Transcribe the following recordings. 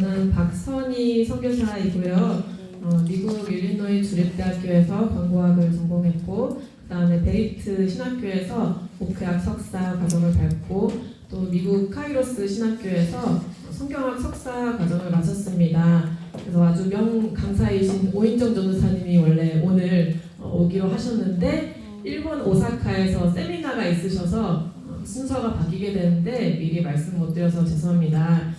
저는 박선희 선교사이고요. 미국 일리노이 주립대학교에서 광고학을 전공했고, 그 다음에 베리트 신학교에서 목회학 석사 과정을 밟고, 또 미국 카이로스 신학교에서 성경학 석사 과정을 마쳤습니다. 그래서 아주 명 강사이신 오인정 전도사님이 원래 오늘 오기로 하셨는데 일본 오사카에서 세미나가 있으셔서 순서가 바뀌게 되는데 미리 말씀 못 드려서 죄송합니다.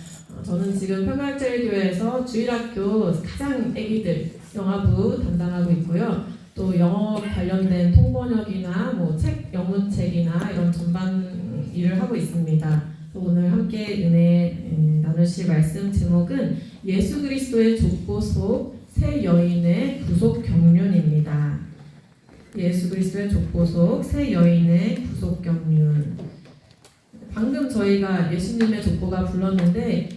저는 지금 평강제일교회에서 주일학교 가장 애기들 영화부 담당하고 있고요. 또 영어 관련된 통번역이나 뭐 책, 영문책이나 이런 전반 일을 하고 있습니다. 오늘 함께 은혜 나누실 말씀 제목은 예수 그리스도의 족보 속 새 여인의 구속 경륜입니다. 예수 그리스도의 족보 속 새 여인의 구속 경륜. 방금 저희가 예수님의 족보가 불렀는데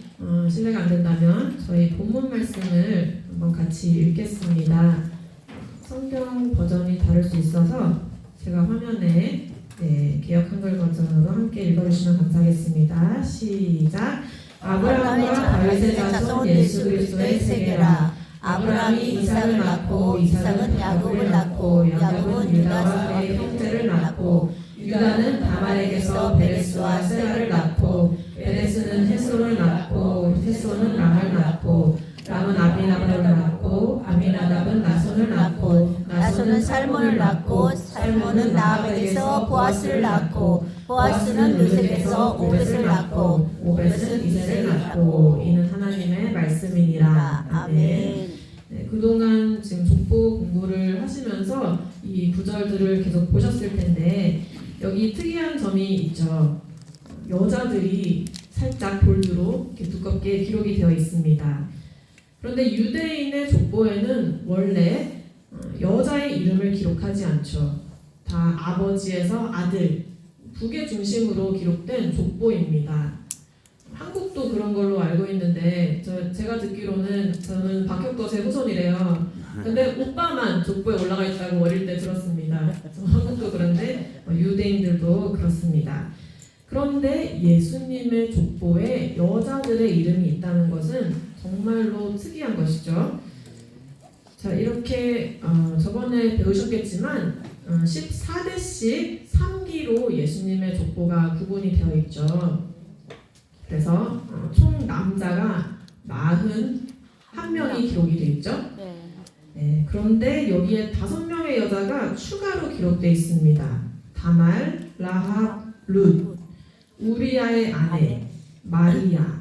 실례가 안 된다면 저희 본문 말씀을 한번 같이 읽겠습니다. 성경 버전이 다를 수 있어서 제가 화면에 개역 한글 버전으로 함께 읽어주시면 감사하겠습니다. 시작. 아브라함과 다윗의 자손 예수 그리스도의 세계라. 아브라함이 이삭을 낳고 이삭은 야곱을 낳고 야곱은 유다와 그의 형제를 낳고 유다는 다말에게서 베레스와 세라를 낳고 베레스는 헤솔을 낳고 헤솔은 람을 낳고 람은 아미나답을 낳고 아미나답은 나손을 낳고 나손은 살몬을 낳고 살몬은 나합에게서 보아스를 낳고 보아스는 르셈에서 오벳을 낳고 오벳은 이새를 낳고 이는 하나님의 말씀이니라. 아멘. 그동안 지금 족보 공부를 하시면서 이 구절들을 계속 보셨을 텐데 여기 특이한 점이 있죠. 여자들이 살짝 볼드로 이렇게 두껍게 기록이 되어 있습니다. 그런데 유대인의 족보에는 원래 여자의 이름을 기록하지 않죠. 다 아버지에서 아들, 북의 중심으로 기록된 족보입니다. 한국도 그런 걸로 알고 있는데 제가 듣기로는 저는 박혁거세 후손이래요. 근데 오빠만 족보에 올라가 있다고 어릴 때 들었습니다. 한국도 그런데 유대인들도 그렇습니다. 그런데 예수님의 족보에 여자들의 이름이 있다는 것은 정말로 특이한 것이죠. 자, 이렇게 저번에 배우셨겠지만 14대씩 3기로 예수님의 족보가 구분이 되어 있죠. 그래서 총 남자가 41명이 기록이 되어 있죠. 네, 그런데 여기에 5명의 여자가 추가로 기록되어 있습니다. 다말, 라합, 룻, 우리아의 아내, 마리아.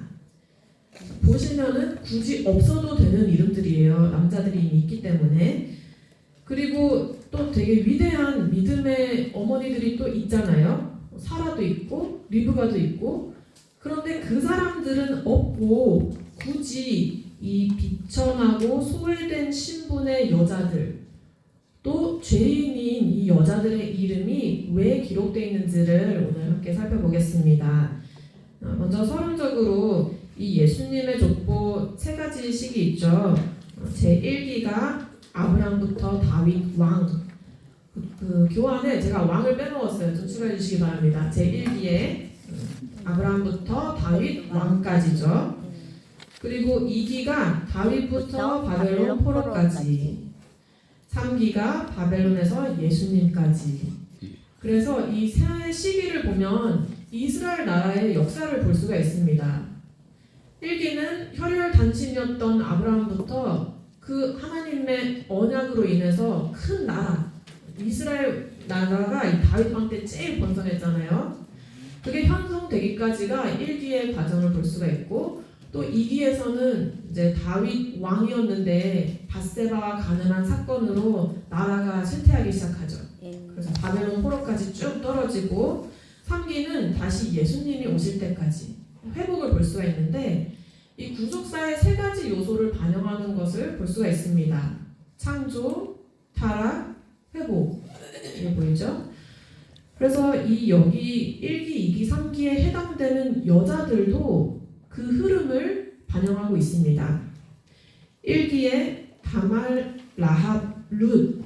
보시면은 굳이 없어도 되는 이름들이에요. 남자들이 이미 있기 때문에. 그리고 또 되게 위대한 믿음의 어머니들이 또 있잖아요. 사라도 있고 리브가도 있고. 그런데 그 사람들은 없고 굳이 이 비천하고 소외된 신분의 여자들, 또 죄인인 이 여자들의 이름이 왜 기록되어 있는지를 오늘 함께 살펴보겠습니다. 먼저 서론적으로 이 예수님의 족보 3가지 식이 있죠. 제1기가 아브라함부터 다윗 왕. 그 교환에 제가 왕을 빼먹었어요. 좀 추가해 주시기 바랍니다. 제1기에 아브라함부터 다윗 왕까지죠. 그리고 2기가 다윗부터 바벨론 포로까지. 3기가 바벨론에서 예수님까지. 그래서 이 세 시기를 보면 이스라엘 나라의 역사를 볼 수가 있습니다. 1기는 혈혈 단신이었던 아브라함부터 그 하나님의 언약으로 인해서 큰 나라, 이스라엘 나라가 이 다윗 왕 때 제일 번성했잖아요. 그게 형성되기까지가 1기의 과정을 볼 수가 있고, 또 2기에서는 이제 다윗 왕이었는데 밧세바와 가늠한 사건으로 나라가 쇠퇴하기 시작하죠. 그래서 바벨론 포로까지 쭉 떨어지고, 3기는 다시 예수님이 오실 때까지 회복을 볼 수가 있는데, 이 구속사의 3가지 요소를 반영하는 것을 볼 수가 있습니다. 창조, 타락, 회복. 이게 보이죠? 그래서 이 여기 1기, 2기, 3기에 해당되는 여자들도 그 흐름을 반영하고 있습니다. 1기에 다말, 라합, 룻,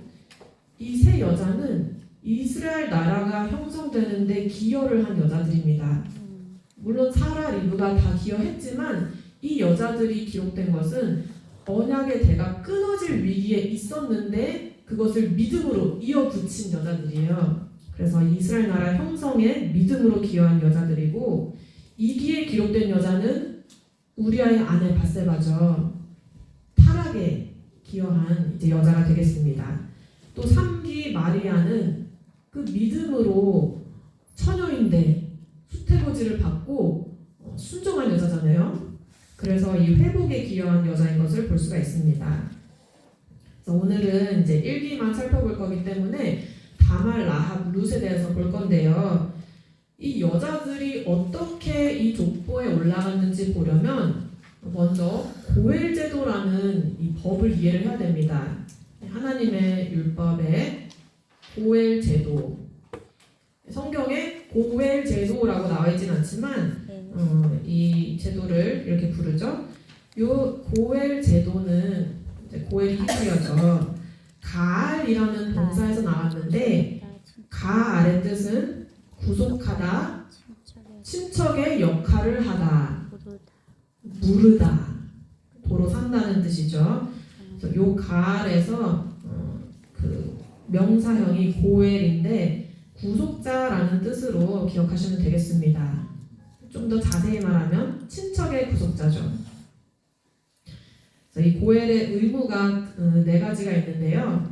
이 3 여자는 이스라엘 나라가 형성되는데 기여를 한 여자들입니다. 물론 사라, 리브가 다 기여했지만 이 여자들이 기록된 것은 언약의 대가 끊어질 위기에 있었는데 그것을 믿음으로 이어붙인 여자들이에요. 그래서 이스라엘 나라 형성에 믿음으로 기여한 여자들이고, 2기에 기록된 여자는 우리아의 아내 바세바죠. 타락에 기여한 이제 여자가 되겠습니다. 또 3기 마리아는 그 믿음으로 처녀인데 수태고지를 받고 순종한 여자잖아요. 그래서 이 회복에 기여한 여자인 것을 볼 수가 있습니다. 그래서 오늘은 이제 1기만 살펴볼 거기 때문에 다말, 라합, 룻에 대해서 볼 건데요. 이 여자들이 어떻게 이 족보에 올라갔는지 보려면 먼저 고엘 제도라는 이 법을 이해를 해야 됩니다. 하나님의 율법에 고엘 제도, 성경에 고엘 제도라고 나와 있진 않지만 이 제도를 이렇게 부르죠. 요 고엘 제도는 이제 고엘 히브리어죠. 가알이라는 동사에서 나왔는데, 가알의 뜻은 구속하다, 친척의 역할을 하다, 무르다, 도로 산다는 뜻이죠. 그래서 요 가알에서 그 명사형이 고엘인데 구속자라는 뜻으로 기억하시면 되겠습니다. 좀 더 자세히 말하면 친척의 구속자죠. 이 고엘의 의무가 4가지가 있는데요.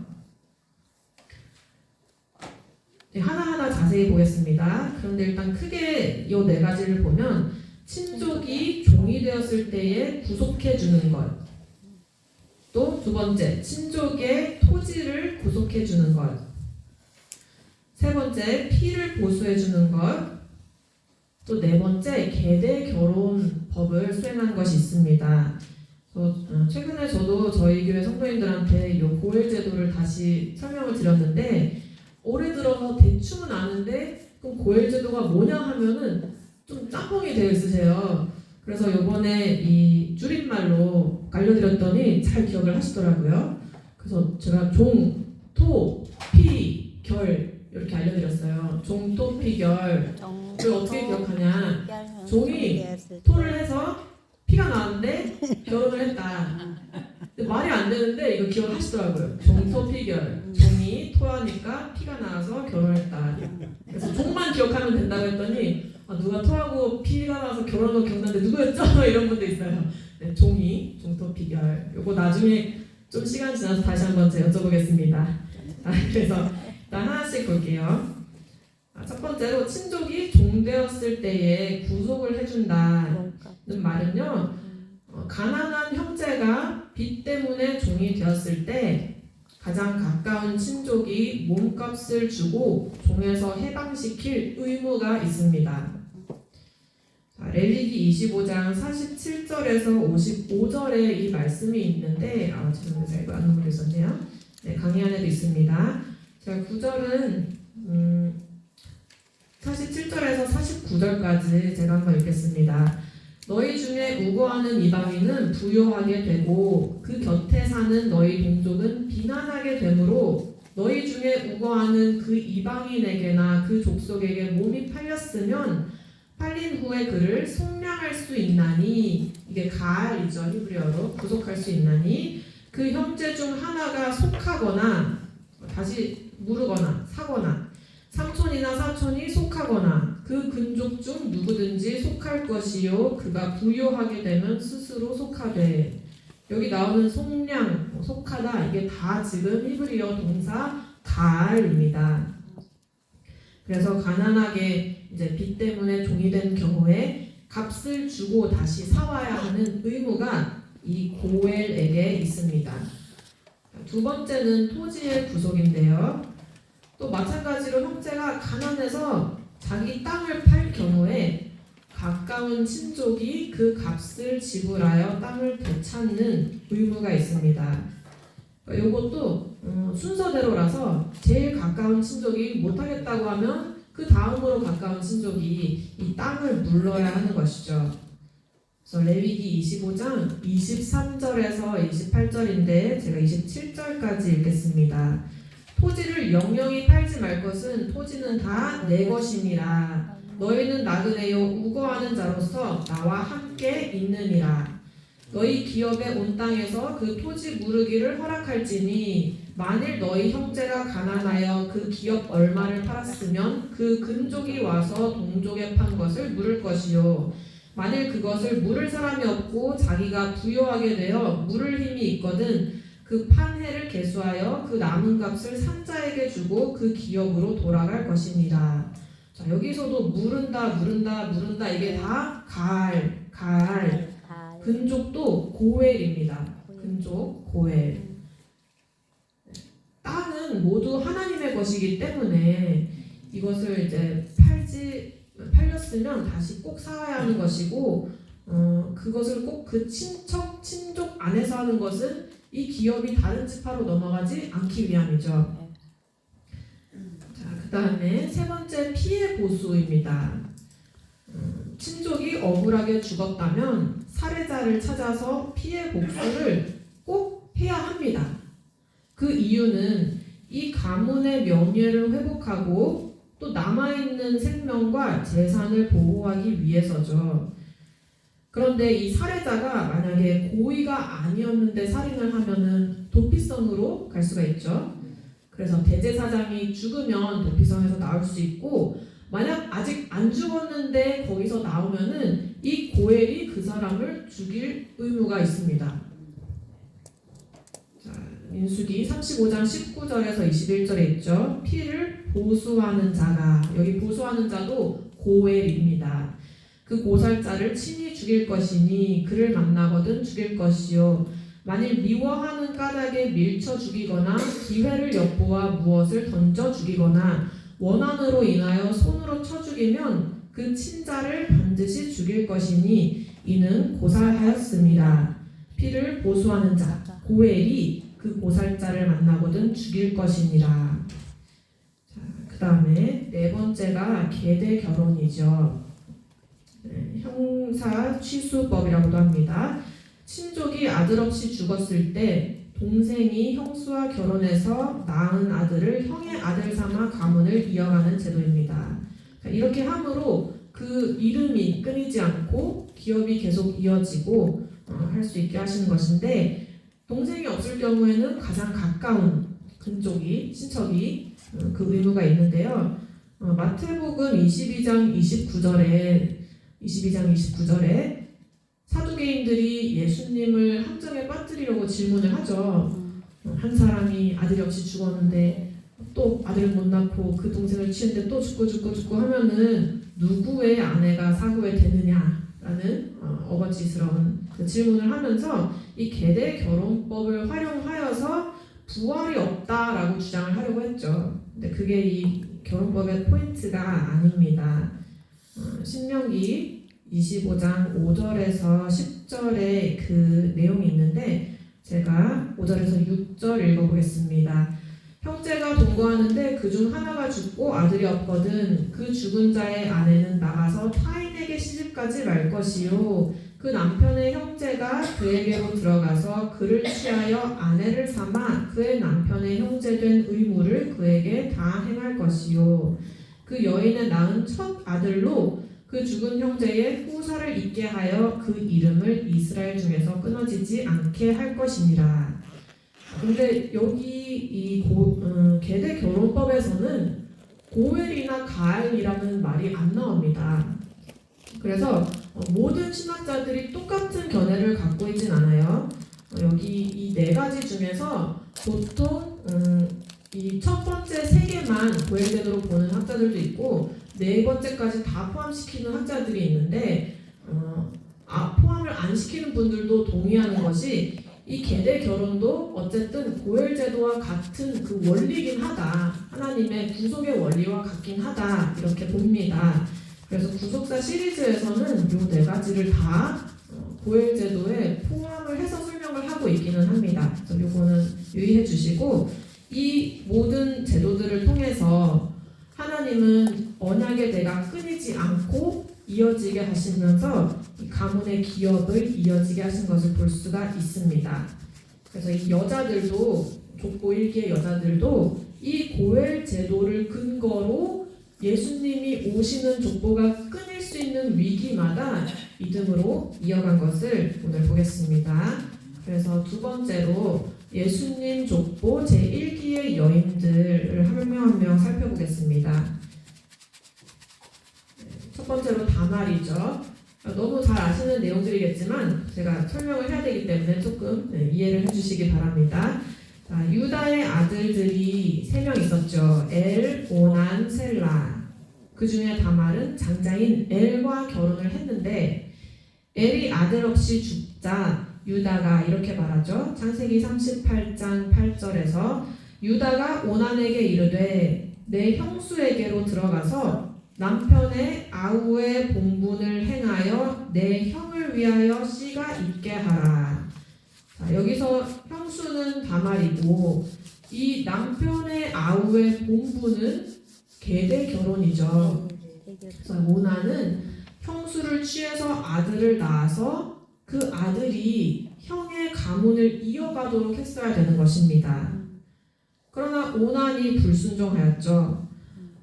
하나하나 자세히 보겠습니다. 그런데 일단 크게 이 4가지를 보면, 친족이 종이 되었을 때에 구속해 주는 것, 또 2번째 친족의 토지를 구속해 주는 것, 3번째 피를 보수해 주는 것, 또 4번째 계대 결혼법을 수행한 것이 있습니다. 최근에 저도 저희 교회 성도님들한테 이 고엘 제도를 다시 설명을 드렸는데, 올해 들어서 대충은 아는데 그럼 고엘 제도가 뭐냐 하면은 좀 짬뽕이 되어 있으세요. 그래서 요번에 이 줄임말로 알려드렸더니 잘 기억을 하시더라고요. 그래서 제가 종, 토, 피, 결 이렇게 알려드렸어요. 종, 토, 피, 결. 이걸 어떻게 기억하냐? 종이 토를 해서 피가 나왔는데 결혼을 했다. 근데 말이 안 되는데 이거 기억하시더라고요. 종, 토, 피, 결. 종이 토하니까 피가 나와서 결혼했다. 그래서 종만 기억하면 된다고 했더니 누가 토하고 피가 나와서 결혼한 거 기억나는데 누구였죠? 이런 분도 있어요. 네, 종이, 종, 토, 피, 결. 요거 나중에 좀 시간 지나서 다시 한번 제가 여쭤보겠습니다. 그래서 일단 하나씩 볼게요. 첫 번째로 친족이 종되었을 때에 구속을 해준다는 말은요, 가난한 형제가 빚 때문에 종이 되었을 때 가장 가까운 친족이 몸값을 주고 종에서 해방시킬 의무가 있습니다. 레위기 25장 47절에서 55절에 이 말씀이 있는데, 지금 제가 안 넘겨 있었네요. 네, 강의 안에도 있습니다. 제가 9절은 47절에서 49절까지 제가 한번 읽겠습니다. 너희 중에 우거하는 이방인은 부요하게 되고 그 곁에 사는 너희 동족은 비난하게 되므로 너희 중에 우거하는 그 이방인에게나 그 족속에게 몸이 팔렸으면 팔린 후에 그를 속량할 수 있나니, 이게 가알이죠. 히브리어로 구속할 수 있나니, 그 형제 중 하나가 속하거나, 다시 무르거나 사거나, 삼촌이나 사촌이 속하거나 그 근족 중 누구든지 속할 것이요 그가 부요하게 되면 스스로 속하되. 여기 나오는 속량, 속하다, 이게 다 지금 히브리어 동사 가알입니다. 그래서 가난하게 이제 빚 때문에 종이 된 경우에 값을 주고 다시 사와야 하는 의무가 이 고엘에게 있습니다. 2번째는 토지의 구속인데요. 또 마찬가지로 형제가 가난해서 자기 땅을 팔 경우에 가까운 친족이 그 값을 지불하여 땅을 되찾는 의무가 있습니다. 이것도 순서대로라서 제일 가까운 친족이 못하겠다고 하면 그 다음으로 가까운 친족이 이 땅을 물러야 하는 것이죠. 그래서 레위기 25장 23절에서 28절인데 제가 27절까지 읽겠습니다. 토지를 영영히 팔지 말 것은 토지는 다 내 것임이라. 너희는 나그네요 우거하는 자로서 나와 함께 있느니라. 너희 기업에 온 땅에서 그 토지 무르기를 허락할지니 만일 너희 형제가 가난하여 그 기업 얼마를 팔았으면 그 근족이 와서 동족에 판 것을 물을 것이요 만일 그것을 물을 사람이 없고 자기가 부요하게 되어 물을 힘이 있거든 그 판 해를 계수하여 그 남은 값을 산자에게 주고 그 기업으로 돌아갈 것이니라. 자, 여기서도 물은다 이게 다 가알. 근족도 고엘입니다. 근족 고엘. 땅은 모두 하나님의 것이기 때문에 이것을 이제 팔렸으면 다시 꼭 사와야 하는 것이고 그것을 꼭 그 친족 안에서 하는 것은 이 기업이 다른 지파로 넘어가지 않기 위함이죠. 자, 그 다음에 세 번째 피해 보수입니다. 친족이 억울하게 죽었다면 살해자를 찾아서 피해 복수를 꼭 해야 합니다. 그 이유는 이 가문의 명예를 회복하고 또 남아있는 생명과 재산을 보호하기 위해서죠. 그런데 이 살해자가 만약에 고의가 아니었는데 살인을 하면은 도피성으로 갈 수가 있죠. 그래서 대제사장이 죽으면 도피성에서 나올 수 있고 만약 아직 안 죽었는데 거기서 나오면은 이 고엘이 그 사람을 죽일 의무가 있습니다. 자, 민수기 35장 19절에서 21절에 있죠. 피를 보수하는 자가 여기 보수하는 자도 고엘입니다. 그 고살자를 친히 죽일 것이니 그를 만나거든 죽일 것이요 만일 미워하는 까닭에 밀쳐 죽이거나 기회를 엿보아 무엇을 던져 죽이거나 원한으로 인하여 손으로 쳐 죽이면 그 친자를 반드시 죽일 것이니 이는 고살하였습니다. 피를 보수하는 자 고엘이 그 고살자를 만나거든 죽일 것이니라. 그 다음에 네 번째가 계대 결혼이죠. 형사 취수법이라고도 합니다. 친족이 아들 없이 죽었을 때 동생이 형수와 결혼해서 낳은 아들을 형의 아들 삼아 가문을 이어가는 제도입니다. 이렇게 함으로 그 이름이 끊이지 않고 기업이 계속 이어지고 할 수 있게 하시는 것인데 동생이 없을 경우에는 가장 가까운 근족이 친척이 그 의무가 있는데요. 마태복음 22장 29절에 사두개인들이 예수님을 함정에 빠뜨리려고 질문을 하죠. 한 사람이 아들이 없이 죽었는데 또 아들을 못 낳고 그 동생을 치는데 또 죽고 하면은 누구의 아내가 사고에 되느냐라는 어거지스러운 그 질문을 하면서 이 계대 결혼법을 활용하여서 부활이 없다라고 주장을 하려고 했죠. 근데 그게 이 결혼법의 포인트가 아닙니다. 신명기 25장 5절에서 10절에 그 내용이 있는데 제가 5절에서 6절 읽어보겠습니다. 형제가 동거하는데 그중 하나가 죽고 아들이 없거든 그 죽은 자의 아내는 나가서 타인에게 시집가지 말 것이요 그 남편의 형제가 그에게로 들어가서 그를 취하여 아내를 삼아 그의 남편의 형제된 의무를 그에게 다 행할 것이요 그 여인의 낳은 첫 아들로 그 죽은 형제의 후사를 있게 하여 그 이름을 이스라엘 중에서 끊어지지 않게 할 것이니라. 근데 여기 이 계대 결혼법에서는 고엘이나 가알이라는 말이 안 나옵니다. 그래서 모든 신학자들이 똑같은 견해를 갖고 있진 않아요. 여기 이 네 가지 중에서 보통 이 첫 번째 세 개만 고엘 제도로 보는 학자들도 있고 네 번째까지 다 포함시키는 학자들이 있는데 포함을 안 시키는 분들도 동의하는 것이 이 계대 결혼도 어쨌든 고엘 제도와 같은 그 원리긴 하다. 하나님의 구속의 원리와 같긴 하다. 이렇게 봅니다. 그래서 구속사 시리즈에서는 이 네 가지를 다 고엘 제도에 포함을 해서 설명을 하고 있기는 합니다. 그래서 이거는 유의해 주시고 이 모든 제도들을 통해서 하나님은 언약의 대가 끊이지 않고 이어지게 하시면서 이 가문의 기업을 이어지게 하신 것을 볼 수가 있습니다. 그래서 이 여자들도 족보 1기의 여자들도 이 고엘 제도를 근거로 예수님이 오시는 족보가 끊일 수 있는 위기마다 믿음으로 이어간 것을 오늘 보겠습니다. 그래서 두 번째로 예수님 족보 제1기의 여인들을 한 명 한 명 살펴보겠습니다. 첫 번째로 다말이죠. 너무 잘 아시는 내용들이겠지만 제가 설명을 해야 되기 때문에 조금 이해를 해주시기 바랍니다. 자, 유다의 아들들이 3명 있었죠. 엘, 오난, 셀라. 그 중에 다말은 장자인 엘과 결혼을 했는데 엘이 아들 없이 죽자 유다가 이렇게 말하죠. 창세기 38장 8절에서 유다가 오난에게 이르되 내 형수에게로 들어가서 남편의 아우의 본분을 행하여 내 형을 위하여 씨가 있게 하라. 자, 여기서 형수는 다말이고 이 남편의 아우의 본분은 계대 결혼이죠. 그래서 오난은 형수를 취해서 아들을 낳아서 그 아들이 형의 가문을 이어가도록 했어야 되는 것입니다. 그러나 오난이 불순종하였죠.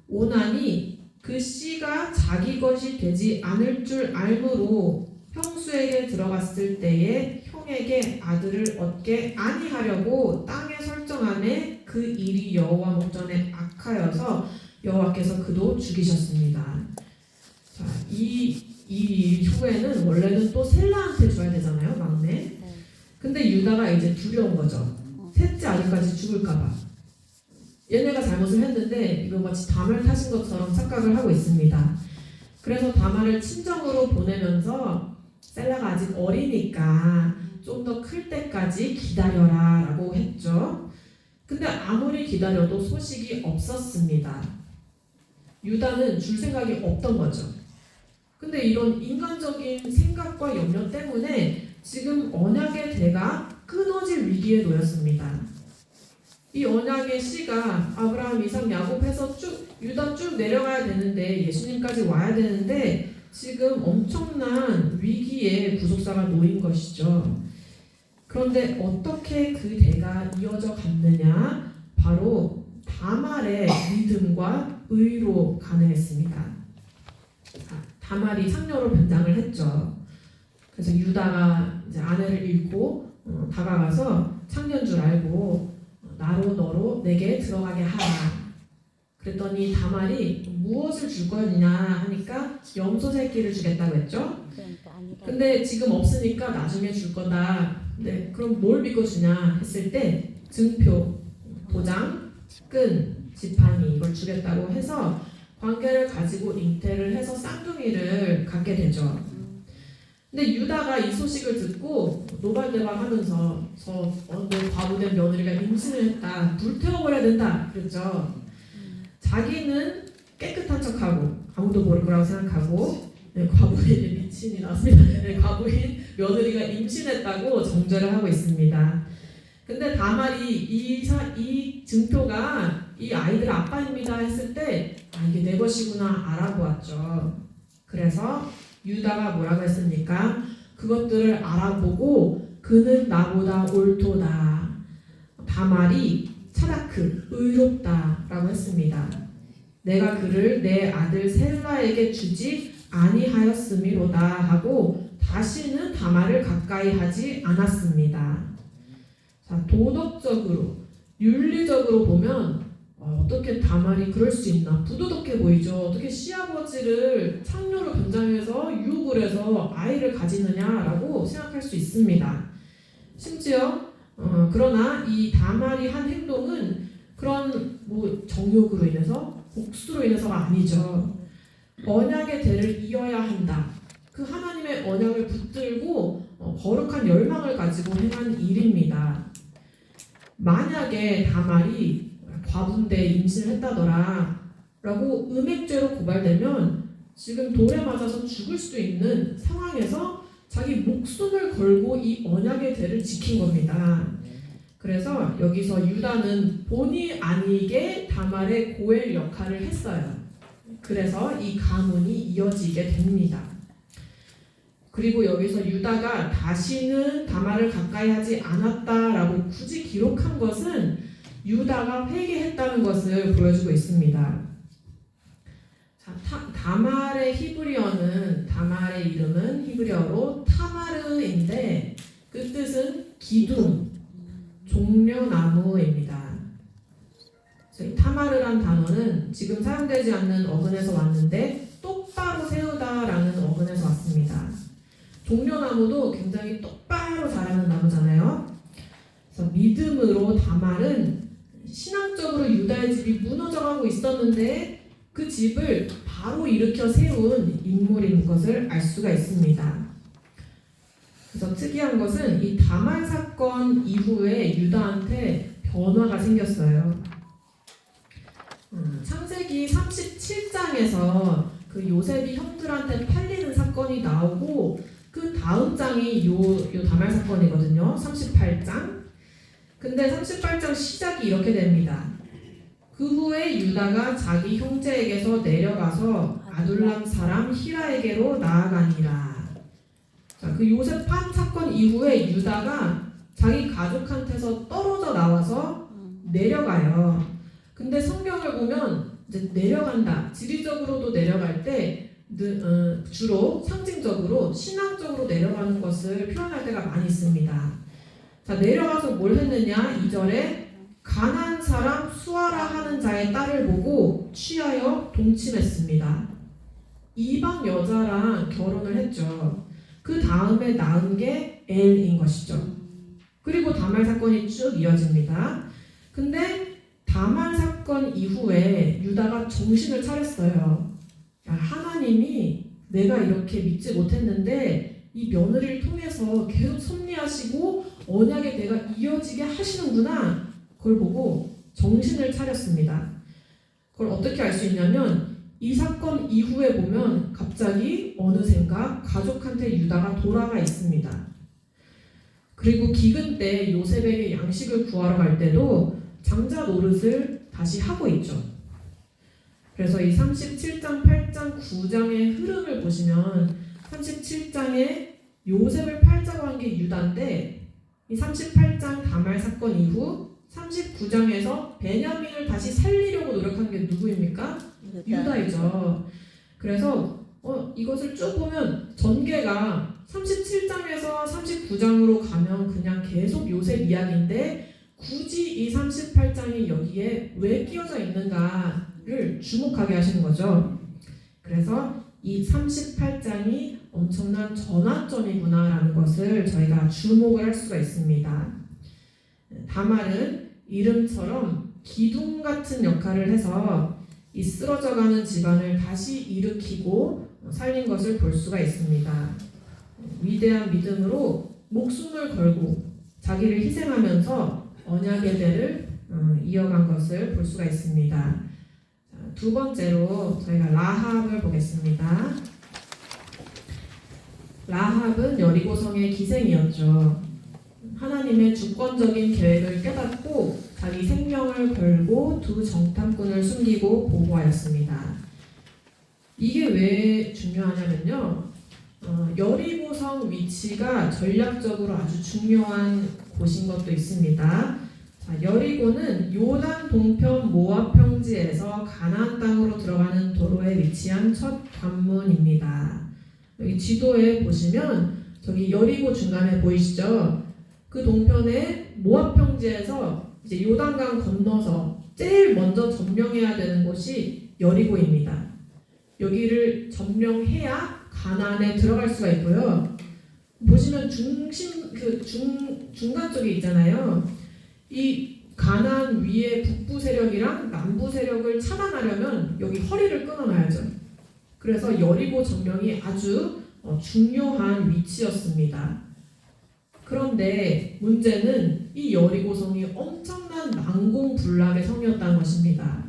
오난이 그 씨가 자기 것이 되지 않을 줄 알므로 형수에게 들어갔을 때에 형에게 아들을 얻게 아니하려고 땅에 설정하매 그 일이 여호와 목전에 악하여서 여호와께서 그도 죽이셨습니다. 자, 이 후에는 원래는 또 셀라한테 줘야 되잖아요, 막내. 근데 유다가 이제 두려운 거죠. 셋째 아들까지 죽을까봐. 얘네가 잘못을 했는데 이거 마치 다말 탓인 것처럼 착각을 하고 있습니다. 그래서 다말을 친정으로 보내면서 셀라가 아직 어리니까 좀 더 클 때까지 기다려라 라고 했죠. 근데 아무리 기다려도 소식이 없었습니다. 유다는 줄 생각이 없던 거죠. 근데 이런 인간적인 생각과 염려 때문에 지금 언약의 대가 끊어질 위기에 놓였습니다. 이 언약의 씨가 아브라함, 이삭, 야곱 해서 쭉 유다 쭉 내려가야 되는데 예수님까지 와야 되는데 지금 엄청난 위기에 구속사가 놓인 것이죠. 그런데 어떻게 그 대가 이어져 갔느냐? 바로 다말의 믿음과 의로 가능했습니다. 다말이 상녀로 변장을 했죠. 그래서 유다가 이제 아내를 잃고 다가가서 창녀인 줄 알고 나로 너로 내게 들어가게 하라. 그랬더니 다말이 무엇을 줄 거냐 하니까 염소 새끼를 주겠다고 했죠. 근데 지금 없으니까 나중에 줄 거다. 네, 그럼 뭘 믿고 주냐 했을 때 증표, 도장, 끈, 지팡이 이걸 주겠다고 해서 관계를 가지고 잉태를 해서 쌍둥이를 갖게 되죠. 근데 유다가 이 소식을 듣고 노발대발하면서 내 과부된 며느리가 임신을 했다. 불태워버려야 된다. 그랬죠. 자기는 깨끗한 척하고 아무도 모를 거라고 생각하고 과부인 미친이 나왔습니다. 과부인 며느리가 임신했다고 정죄를 하고 있습니다. 근데 다말이 이 증표가 이 아이들 아빠입니다 했을 때 이게 내 것이구나 알아보았죠. 그래서 유다가 뭐라고 했습니까? 그것들을 알아보고 그는 나보다 옳도다. 다말이 차다크 의롭다 라고 했습니다. 내가 그를 내 아들 셀라에게 주지 아니하였음이로다 하고 다시는 다말을 가까이 하지 않았습니다. 자, 도덕적으로 윤리적으로 보면 어떻게 다말이 그럴 수 있나? 부도덕해 보이죠. 어떻게 시아버지를 창녀로 변장해서 유혹을 해서 아이를 가지느냐라고 생각할 수 있습니다. 심지어 그러나 이 다말이 한 행동은 그런 정욕으로 인해서 복수로 인해서가 아니죠. 언약의 대를 이어야 한다. 그 하나님의 언약을 붙들고 거룩한 열망을 가지고 행한 일입니다. 만약에 다말이 과부인데 임신을 했다더라 라고 음행죄로 고발되면 지금 돌에 맞아서 죽을 수도 있는 상황에서 자기 목숨을 걸고 이 언약의 대를 지킨 겁니다. 그래서 여기서 유다는 본의 아니게 다말의 고엘 역할을 했어요. 그래서 이 가문이 이어지게 됩니다. 그리고 여기서 유다가 다시는 다말을 가까이 하지 않았다라고 굳이 기록한 것은 유다가 회개했다는 것을 보여주고 있습니다. 자, 다말의 다말의 이름은 히브리어로 타마르인데 그 뜻은 기둥, 종려나무입니다. 그래서 이 타마르란 단어는 지금 사용되지 않는 어근에서 왔는데 똑바로 세우다라는 어근에서 왔습니다. 종려나무도 굉장히 똑바로 자라는 나무잖아요. 그래서 믿음으로 다말은 신앙적으로 유다의 집이 무너져가고 있었는데 그 집을 바로 일으켜 세운 인물인 것을 알 수가 있습니다. 그래서 특이한 것은 이 다말 사건 이후에 유다한테 변화가 생겼어요. 창세기 37장에서 그 요셉이 형들한테 팔리는 사건이 나오고 그 다음 장이 요 다말 사건이거든요. 38장. 근데 38장 시작이 이렇게 됩니다. 그 후에 유다가 자기 형제에게서 내려가서 아둘람 사람 히라에게로 나아가니라. 자, 그 요셉 판 사건 이후에 유다가 자기 가족한테서 떨어져 나와서 내려가요. 근데 성경을 보면 이제 내려간다. 지리적으로도 내려갈 때 주로 상징적으로 신앙적으로 내려가는 것을 표현할 때가 많이 있습니다. 자, 내려가서 뭘 했느냐? 2절에 가나안 사람 수아라 하는 자의 딸을 보고 취하여 동침했습니다. 이방 여자랑 결혼을 했죠. 그 다음에 낳은 게 엘인 것이죠. 그리고 다말 사건이 쭉 이어집니다. 근데 다말 사건 이후에 유다가 정신을 차렸어요. 야, 하나님이 내가 이렇게 믿지 못했는데 이 며느리를 통해서 계속 섭리하시고 언약의 대가 이어지게 하시는구나. 그걸 보고 정신을 차렸습니다. 그걸 어떻게 알 수 있냐면 이 사건 이후에 보면 갑자기 어느샌가 가족한테 유다가 돌아가 있습니다. 그리고 기근 때 요셉에게 양식을 구하러 갈 때도 장자 노릇을 다시 하고 있죠. 그래서 이 37장, 8장, 9장의 흐름을 보시면 37장에 요셉을 팔자고 한 게 유다인데 이 38장 다말 사건 이후 39장에서 베냐민을 다시 살리려고 노력한 게 누구입니까? 유다이죠. 그래서 이것을 쭉 보면 전개가 37장에서 39장으로 가면 그냥 계속 요셉 이야기인데 굳이 이 38장이 여기에 왜 끼어져 있는가를 주목하게 하시는 거죠. 그래서 이 38장이 엄청난 전환점이구나라는 것을 저희가 주목을 할 수가 있습니다. 다말은 이름처럼 기둥 같은 역할을 해서 이 쓰러져가는 집안을 다시 일으키고 살린 것을 볼 수가 있습니다. 위대한 믿음으로 목숨을 걸고 자기를 희생하면서 언약의 대를 이어간 것을 볼 수가 있습니다. 두 번째로 저희가 라합을 보겠습니다. 라합은 여리고성의 기생이었죠. 하나님의 주권적인 계획을 깨닫고 자기 생명을 걸고 두 정탐꾼을 숨기고 보호하였습니다. 이게 왜 중요하냐면요. 여리고성 위치가 전략적으로 아주 중요한 곳인 것도 있습니다. 자, 여리고는 요단 동편 모압 평지에서 가나안 땅으로 들어가는 도로에 위치한 첫 관문입니다. 여기 지도에 보시면 저기 여리고 중간에 보이시죠? 그 동편에 모압 평지에서 이제 요단강 건너서 제일 먼저 점령해야 되는 곳이 여리고입니다. 여기를 점령해야 가나안에 들어갈 수가 있고요. 보시면 중간 쪽에 있잖아요. 이 가나안 위에 북부 세력이랑 남부 세력을 차단하려면 여기 허리를 끊어놔야죠. 그래서 여리고 점령이 아주 중요한 위치였습니다. 그런데 문제는 이 여리고성이 엄청난 난공불락의 성이었다는 것입니다.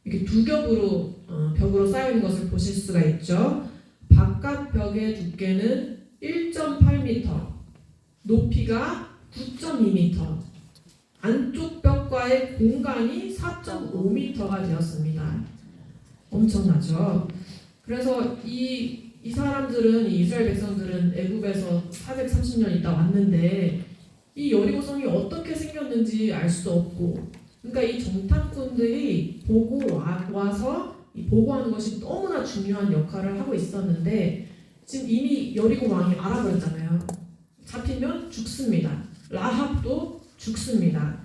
이렇게 두 겹으로 벽으로 쌓여 있는 것을 보실 수가 있죠. 바깥 벽의 두께는 1.8m, 높이가 9.2m, 안쪽 벽과의 공간이 4.5m가 되었습니다. 엄청나죠. 그래서 이 사람들은, 이 이스라엘 백성들은 애굽에서 430년 있다 왔는데 이 여리고성이 어떻게 생겼는지 알 수도 없고, 그러니까 이 정탐꾼들이 보고 와서 이 보고하는 것이 너무나 중요한 역할을 하고 있었는데 지금 이미 여리고 왕이 알아버렸잖아요. 잡히면 죽습니다. 라합도 죽습니다.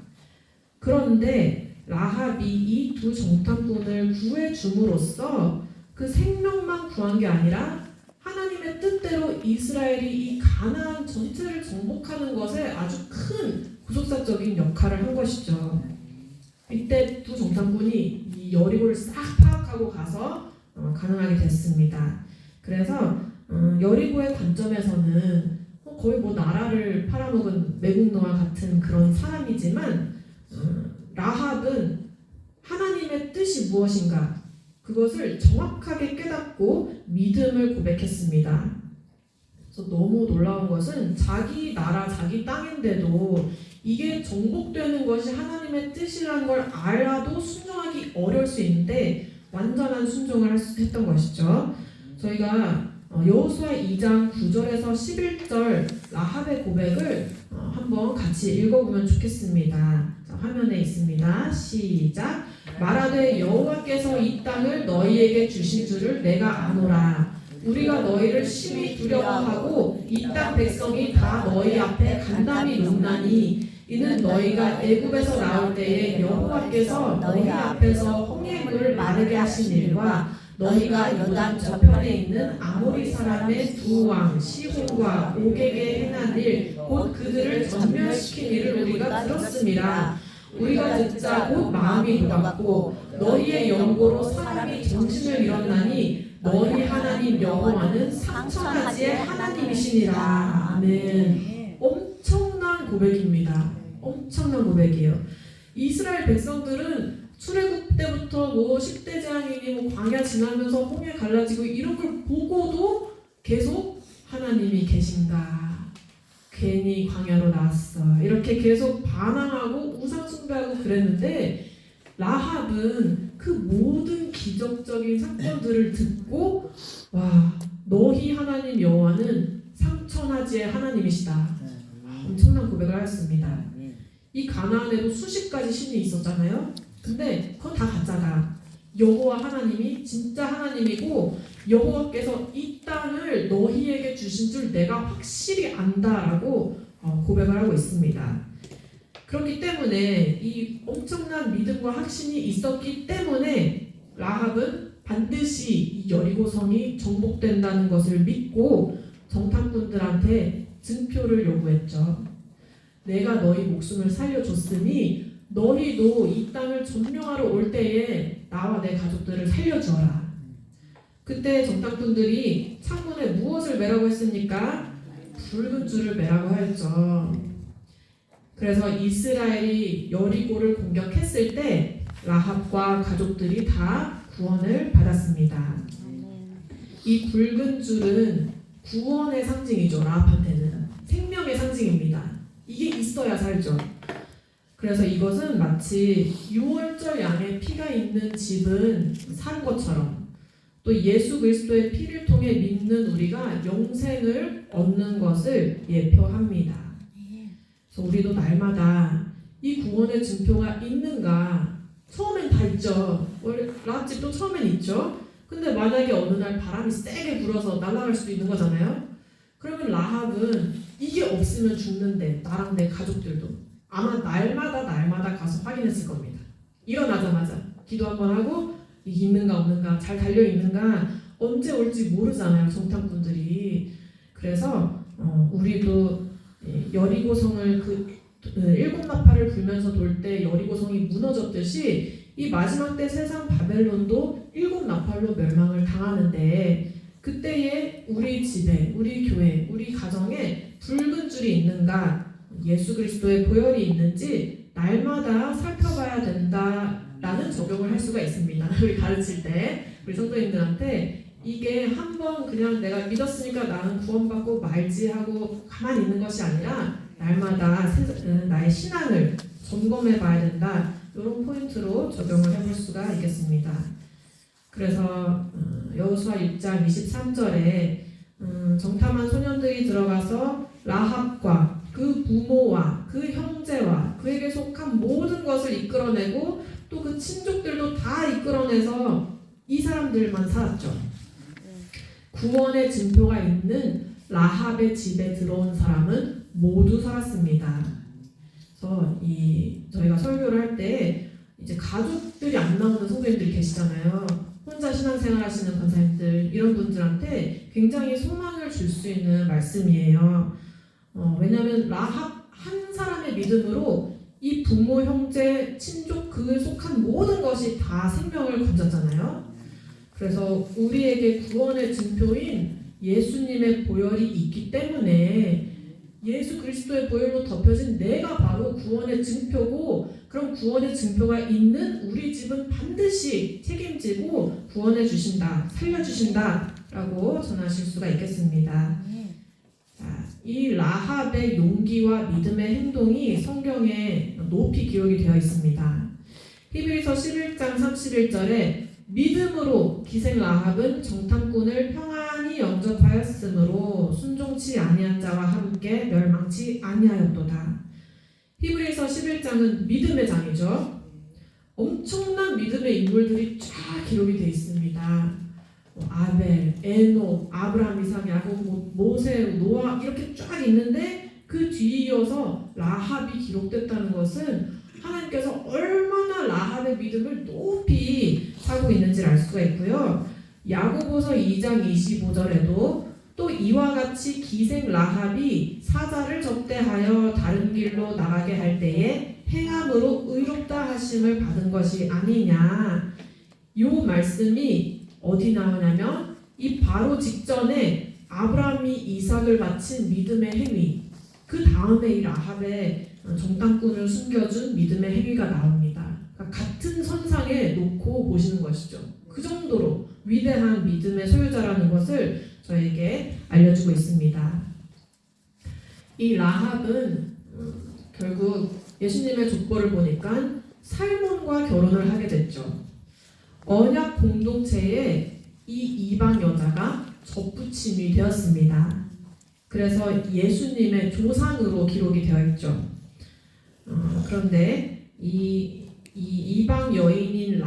그런데 라합이 이 두 정탐꾼을 구해줌으로써 그 생명만 구한 게 아니라 하나님의 뜻대로 이스라엘이 이 가나안 전체를 정복하는 것에 아주 큰 구속사적인 역할을 한 것이죠. 이때 두 정탐꾼이 이 여리고를 싹 파악하고 가서 가능하게 됐습니다. 그래서 여리고의 관점에서는 거의 뭐 나라를 팔아먹은 매국노와 같은 그런 사람이지만 라합은 하나님의 뜻이 무엇인가 그것을 정확하게 깨닫고 믿음을 고백했습니다. 그래서 너무 놀라운 것은 자기 나라, 자기 땅인데도 이게 정복되는 것이 하나님의 뜻이라는 걸 알아도 순종하기 어려울 수 있는데 완전한 순종을 했던 것이죠. 저희가 여호수아 2장 9절에서 11절 라합의 고백을 한번 같이 읽어보면 좋겠습니다. 자, 화면에 있습니다. 시작. 말하되 여호와께서 이 땅을 너희에게 주신 줄을 내가 아노라. 우리가 너희를 심히 두려워하고 이 땅 백성이 다 너희 앞에 간담이 높나니 이는 너희가 애굽에서 나올 때에 여호와께서 너희 앞에서 홍해물을 마르게 하신 일과 너희가 요단 저편에 있는 아모리 사람의 두 왕 시혼과 옥에게 행한 일 곧 그들을 전멸시킨 일을 우리가 들었음이라. 우리가 듣자 곧 마음이 녹았고 너희의 연고로 사람이 정신을 잃었나니 너희 하나님 여호와는 상천하지의 하나님이시니라. 아멘. 엄청난 고백입니다. 엄청난 고백이에요. 이스라엘 백성들은 출애굽 때부터 뭐 10대 재앙이니 뭐 광야 지나면서 홍해 갈라지고 이런 걸 보고도 계속 하나님이 계신가? 괜히 광야로 나왔어. 이렇게 계속 반항하고 우상 숭배하고 그랬는데 라합은 그 모든 기적적인 사건들을 듣고 와, 너희 하나님 여호와는 상천하지의 하나님이시다. 엄청난 고백을 하였습니다. 이 가나안에도 수십 가지 신이 있었잖아요. 근데 그건 다 가짜다. 여호와 하나님이 진짜 하나님이고 여호와께서 이 땅을 너희에게 주신 줄 내가 확실히 안다라고 고백을 하고 있습니다. 그렇기 때문에 이 엄청난 믿음과 확신이 있었기 때문에 라합은 반드시 이 여리고성이 정복된다는 것을 믿고 정탐꾼들한테 증표를 요구했죠. 내가 너희 목숨을 살려줬으니 너희도 이 땅을 점령하러 올 때에 나와 내 가족들을 살려주어라. 그때 정탐꾼들이 창문에 무엇을 매라고 했습니까? 붉은 줄을 매라고 하였죠. 그래서 이스라엘이 여리고를 공격했을 때 라합과 가족들이 다 구원을 받았습니다. 이 붉은 줄은 구원의 상징이죠. 라합한테는 생명의 상징입니다. 이게 있어야 살죠. 그래서 이것은 마치 유월절 양의 피가 있는 집은 산 것처럼 또 예수 그리스도의 피를 통해 믿는 우리가 영생을 얻는 것을 예표합니다. 그래서 우리도 날마다 이 구원의 증표가 있는가? 처음엔 다 있죠. 원래 라합집도 처음엔 있죠. 근데 만약에 어느 날 바람이 세게 불어서 날아갈 수도 있는 거잖아요. 그러면 라합은 이게 없으면 죽는데 나랑 내 가족들도 아마 날마다 가서 확인했을 겁니다. 일어나자마자 기도 한번 하고 이게 있는가 없는가 잘 달려있는가 언제 올지 모르잖아요. 정탐꾼들이. 그래서 우리도 여리고성을 그 일곱 나팔을 불면서 돌 때 여리고성이 무너졌듯이 이 마지막 때 세상 바벨론도 일곱 나팔로 멸망을 당하는데 그때에 우리 집에, 우리 교회, 우리 가정에 붉은 줄이 있는가 예수 그리스도의 보혈이 있는지 날마다 살펴봐야 된다라는 적용을 할 수가 있습니다. 우리 가르칠 때 우리 성도님들한테 이게 한번 그냥 내가 믿었으니까 나는 구원받고 말지 하고 가만히 있는 것이 아니라 날마다 나의 신앙을 점검해 봐야 된다. 이런 포인트로 적용을 해볼 수가 있겠습니다. 그래서 여호수아 6장 23절에 정탐한 소년들이 들어가서 라합과 그 부모와 그 형제와 그에게 속한 모든 것을 이끌어내고 또 그 친족들도 다 이끌어내서 이 사람들만 살았죠. 구원의 증표가 있는 라합의 집에 들어온 사람은 모두 살았습니다. 그래서 저희가 설교를 할 때 이제 가족들이 안 나오는 성도님들이 계시잖아요. 혼자 신앙생활 하시는 권사님들, 이런 분들한테 굉장히 소망을 줄 수 있는 말씀이에요. 왜냐하면 라합 한 사람의 믿음으로 이 부모, 형제, 친족 그에 속한 모든 것이 다 생명을 건졌잖아요. 그래서 우리에게 구원의 증표인 예수님의 보혈이 있기 때문에 예수 그리스도의 보혈로 덮여진 내가 바로 구원의 증표고, 그럼 구원의 증표가 있는 우리 집은 반드시 책임지고 구원해 주신다, 살려주신다 라고 전하실 수가 있겠습니다. 자, 이 라합의 용기와 믿음의 행동이 성경에 높이 기록이 되어 있습니다. 히브리서 11장 31절에 믿음으로 기생 라합은 정탐꾼을 평안히 영접하였으므로 순종치 아니한 자와 함께 멸망치 아니하였도다. 히브리서 11장은 믿음의 장이죠. 엄청난 믿음의 인물들이 쫙 기록이 되어 있습니다. 아벨, 에녹, 아브라함, 이삭, 야곱, 모세, 노아 이렇게 쫙 있는데 그 뒤이어서 라합이 기록됐다는 것은 하나님께서 얼마나 라합의 믿음을 높이 사고 있는지를 알 수가 있고요. 야고보서 2장 25절에도 또 이와 같이 기생 라합이 사자를 접대하여 다른 길로 나가게 할 때에 행함으로 의롭다 하심을 받은 것이 아니냐. 이 말씀이 어디 나오냐면 이 바로 직전에 아브라함이 이삭을 바친 믿음의 행위, 그 다음에 이 라합의 정탐꾼을 숨겨준 믿음의 행위가 나옵니다. 그러니까 같은 선상에 놓고 보시는 것이죠. 그 정도로 위대한 믿음의 소유자라는 것을 저에게 알려주고 있습니다. 이 라합은 결국 예수님의 족보를 보니까 살몬과 결혼을 하게 됐죠. 언약 공동체에 이 이방 여자가 접붙임이 되었습니다. 그래서 예수님의 조상으로 기록이 되어 있죠. 그런데 이 이방 여인인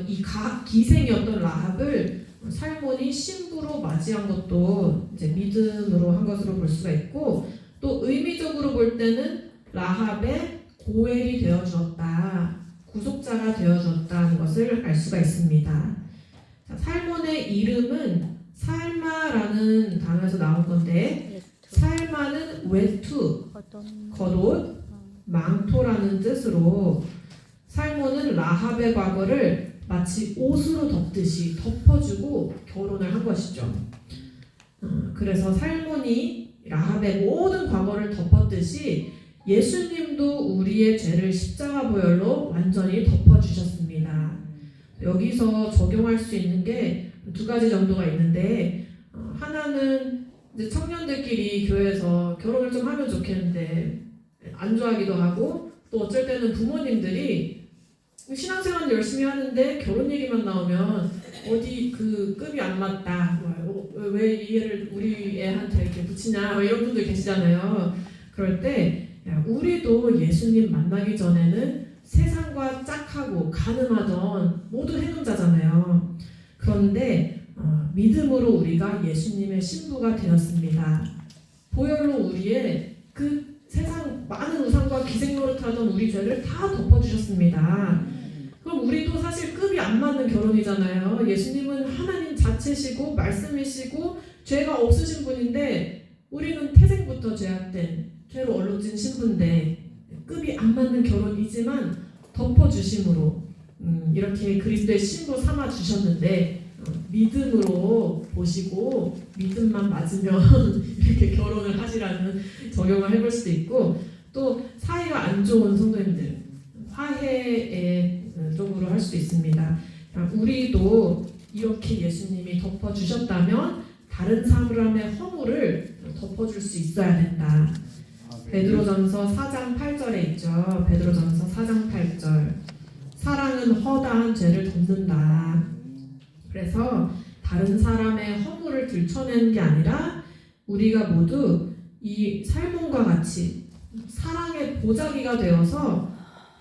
이 기생이었던 라합을 살몬이 신부로 맞이한 것도 이제 믿음으로 한 것으로 볼 수가 있고, 또 의미적으로 볼 때는 라합의 고엘이 되어 주었다, 구속자가 되어 주었다는 것을 알 수가 있습니다. 자, 살몬의 이름은 살마라는 단어에서 나온 건데, 살마는 외투, 겉옷, 망토라는 뜻으로 살몬은 라합의 과거를 마치 옷으로 덮듯이 덮어주고 결혼을 한 것이죠. 그래서 살몬이 라합의 모든 과거를 덮었듯이 예수님도 우리의 죄를 십자가 보혈로 완전히 덮어주셨습니다. 여기서 적용할 수 있는 게 두 가지 정도가 있는데, 하나는 이제 청년들끼리 교회에서 결혼을 좀 하면 좋겠는데 안 좋아하기도 하고, 또 어쩔 때는 부모님들이 신앙생활 열심히 하는데 결혼 얘기만 나오면 어디 그 급이 안 맞다, 왜 이 애를 우리 애한테 이렇게 붙이냐, 이런 분들 계시잖아요. 그럴 때 우리도 예수님 만나기 전에는 세상과 짝하고 가늠하던 모두 행음자잖아요. 그런데 믿음으로 우리가 예수님의 신부가 되었습니다. 보혈로 우리의 그 세상 많은 우상과 기생 노릇하던 우리 죄를 다 덮어주셨습니다. 그럼 우리도 사실 급이 안 맞는 결혼이잖아요. 예수님은 하나님 자체시고 말씀이시고 죄가 없으신 분인데, 우리는 태생부터 죄악된 죄로 얼룩진 신부인데 급이 안 맞는 결혼이지만 덮어주심으로 이렇게 그리스도의 신부 삼아 주셨는데, 믿음으로 보시고 믿음만 맞으면 이렇게 결혼을 하시라는 적용을 해볼 수도 있고, 또 사이가 안 좋은 성도님들 화해의 쪽으로 할 수도 있습니다. 우리도 이렇게 예수님이 덮어주셨다면 다른 사람의 허물을 덮어줄 수 있어야 된다. 베드로전서 4장 8절에 있죠. 베드로전서 4장 8절. 사랑은 허다한 죄를 덮는다. 그래서 다른 사람의 허물을 들춰내는 게 아니라 우리가 모두 이 살몬과 같이 사랑의 보자기가 되어서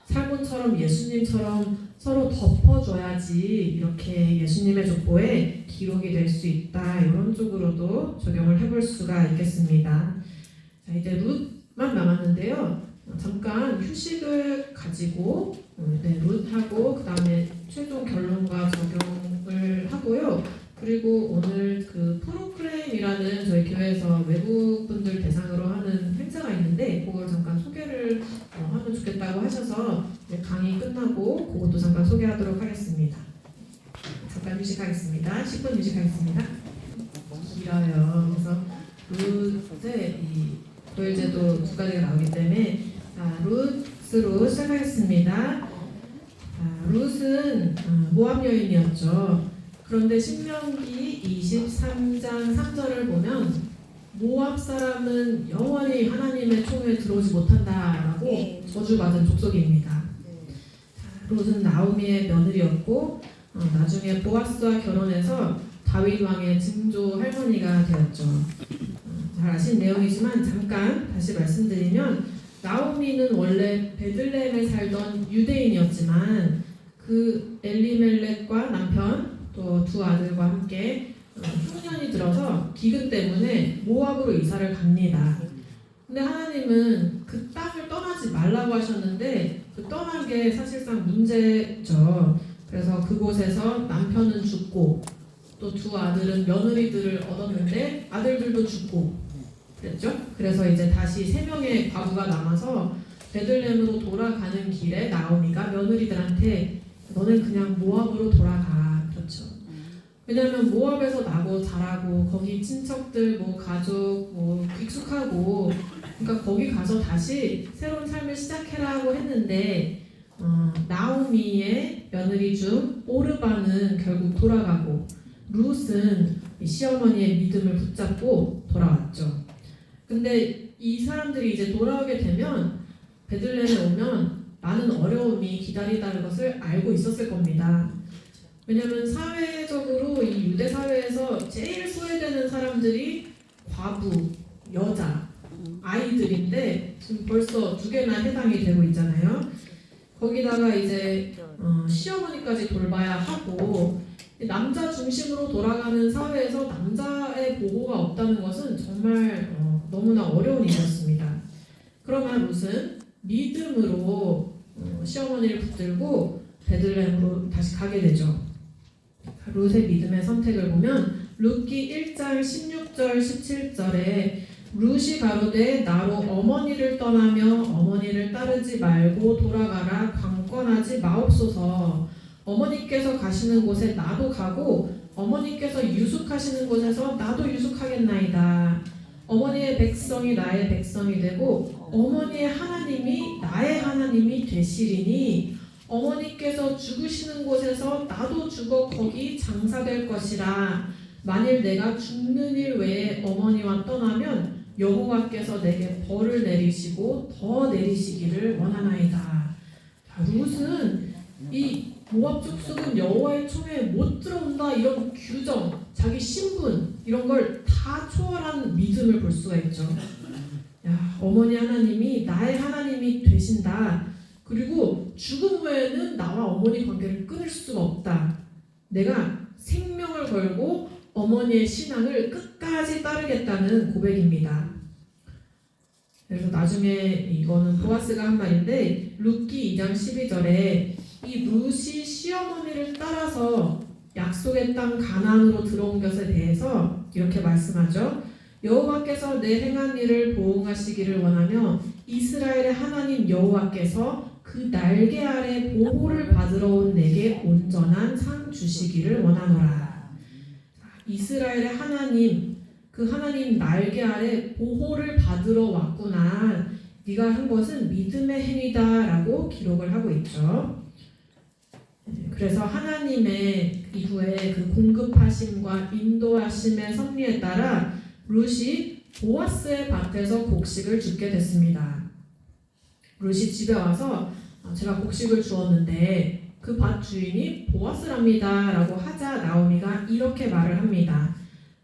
살몬처럼 예수님처럼 서로 덮어줘야지 이렇게 예수님의 족보에 기록이 될 수 있다. 이런 쪽으로도 적용을 해볼 수가 있겠습니다. 자, 이제 룻만 남았는데요. 잠깐 휴식을 가지고 룻하고 그 다음에 최종 결론과 적용을 하고요. 그리고 오늘 그 프로크레임이라는 저희 교회에서 외국분들 대상으로 하는 행사가 있는데 그걸 잠깐 소개를 하면 좋겠다고 하셔서 강의 끝나고 그것도 잠깐 소개하도록 하겠습니다. 잠깐 휴식하겠습니다. 10분 휴식하겠습니다. 길어요. 그래서 룻의 이 도일제도 두 가지가 나오기 때문에 자, 룻으로 시작하겠습니다. 자, 룻은 모압 여인이었죠. 그런데 신명기 23장 3절을 보면 모압 사람은 영원히 하나님의 총에 들어오지 못한다라고 네. 저주받은 족속입니다. 자, 룻은 나오미의 며느리였고 나중에 보아스와 결혼해서 다윗 왕의 증조 할머니가 되었죠. 잘 아신 내용이지만 잠깐 다시 말씀드리면 나오미는 원래 베들레헴에 살던 유대인이었지만 그 엘리멜렉과 남편 또 두 아들과 함께 흉년이 들어서 기근 때문에 모압으로 이사를 갑니다. 근데 하나님은 그 땅을 떠나지 말라고 하셨는데 그 떠난 게 사실상 문제죠. 그래서 그곳에서 남편은 죽고 또 두 아들은 며느리들을 얻었는데 아들들도 죽고 그랬죠. 그래서 이제 다시 3명의 과부가 남아서 베들레헴으로 돌아가는 길에 나오미가 며느리들한테 너는 그냥 모압으로 돌아가. 그렇죠. 왜냐면 모압에서 나고 자라고 거기 친척들 뭐 가족 뭐 익숙하고 그러니까 거기 가서 다시 새로운 삶을 시작해라고 했는데 나오미의 며느리 중 오르바는 결국 돌아가고 룻은 시어머니의 믿음을 붙잡고 돌아왔죠. 근데 이 사람들이 이제 돌아오게 되면 베들레헴에 오면 많은 어려움이 기다리다는 것을 알고 있었을 겁니다. 왜냐하면 사회적으로 이 유대 사회에서 제일 소외되는 사람들이 과부, 여자, 아이들인데 지금 벌써 2개나 해당이 되고 있잖아요. 거기다가 이제 시어머니까지 돌봐야 하고 남자 중심으로 돌아가는 사회에서 남자의 보호가 없다는 것은 정말 너무나 어려운 일이었습니다. 그러면 룻은 믿음으로 시어머니를 붙들고 베들레헴으로 다시 가게 되죠. 룻의 믿음의 선택을 보면 룻기 1장 16절 17절에 룻이 가로되 나로 어머니를 떠나며 어머니를 따르지 말고 돌아가라 강권하지 마옵소서. 어머니께서 가시는 곳에 나도 가고 어머니께서 유숙하시는 곳에서 나도 유숙하겠나이다. 어머니의 백성이 나의 백성이 되고 어머니의 하나님이 나의 하나님이 되시리니 어머니께서 죽으시는 곳에서 나도 죽어 거기 장사될 것이라. 만일 내가 죽는 일 외에 어머니와 떠나면 여호와께서 내게 벌을 내리시고 더 내리시기를 원하나이다. 자, 룻은 이 모압 족속은 여호와의 총에 못 들어온다 이런 규정, 자기 신분 이런 걸 다 초월한 믿음을 볼 수가 있죠. 야, 어머니 하나님이 나의 하나님이 되신다. 그리고 죽음 후에는 나와 어머니 관계를 끊을 수가 없다. 내가 생명을 걸고 어머니의 신앙을 끝까지 따르겠다는 고백입니다. 그래서 나중에 이거는 보아스가 한 말인데 룻기 2장 12절에 이 룻이 시어머니를 따라서 약속의 땅 가나안으로 들어온 것에 대해서 이렇게 말씀하죠. 여호와께서 내 행한 일을 보응하시기를 원하며 이스라엘의 하나님 여호와께서 그 날개 아래 보호를 받으러 온 내게 온전한 상 주시기를 원하노라. 이스라엘의 하나님, 그 하나님 날개 아래 보호를 받으러 왔구나. 네가 한 것은 믿음의 행위다라고 기록을 하고 있죠. 그래서 하나님의 이후에 그 공급하심과 인도하심의 섭리에 따라 룻이 보아스의 밭에서 곡식을 줍게 됐습니다. 룻이 집에 와서 제가 곡식을 주었는데 그 밭 주인이 보아스랍니다 라고 하자 나오미가 이렇게 말을 합니다.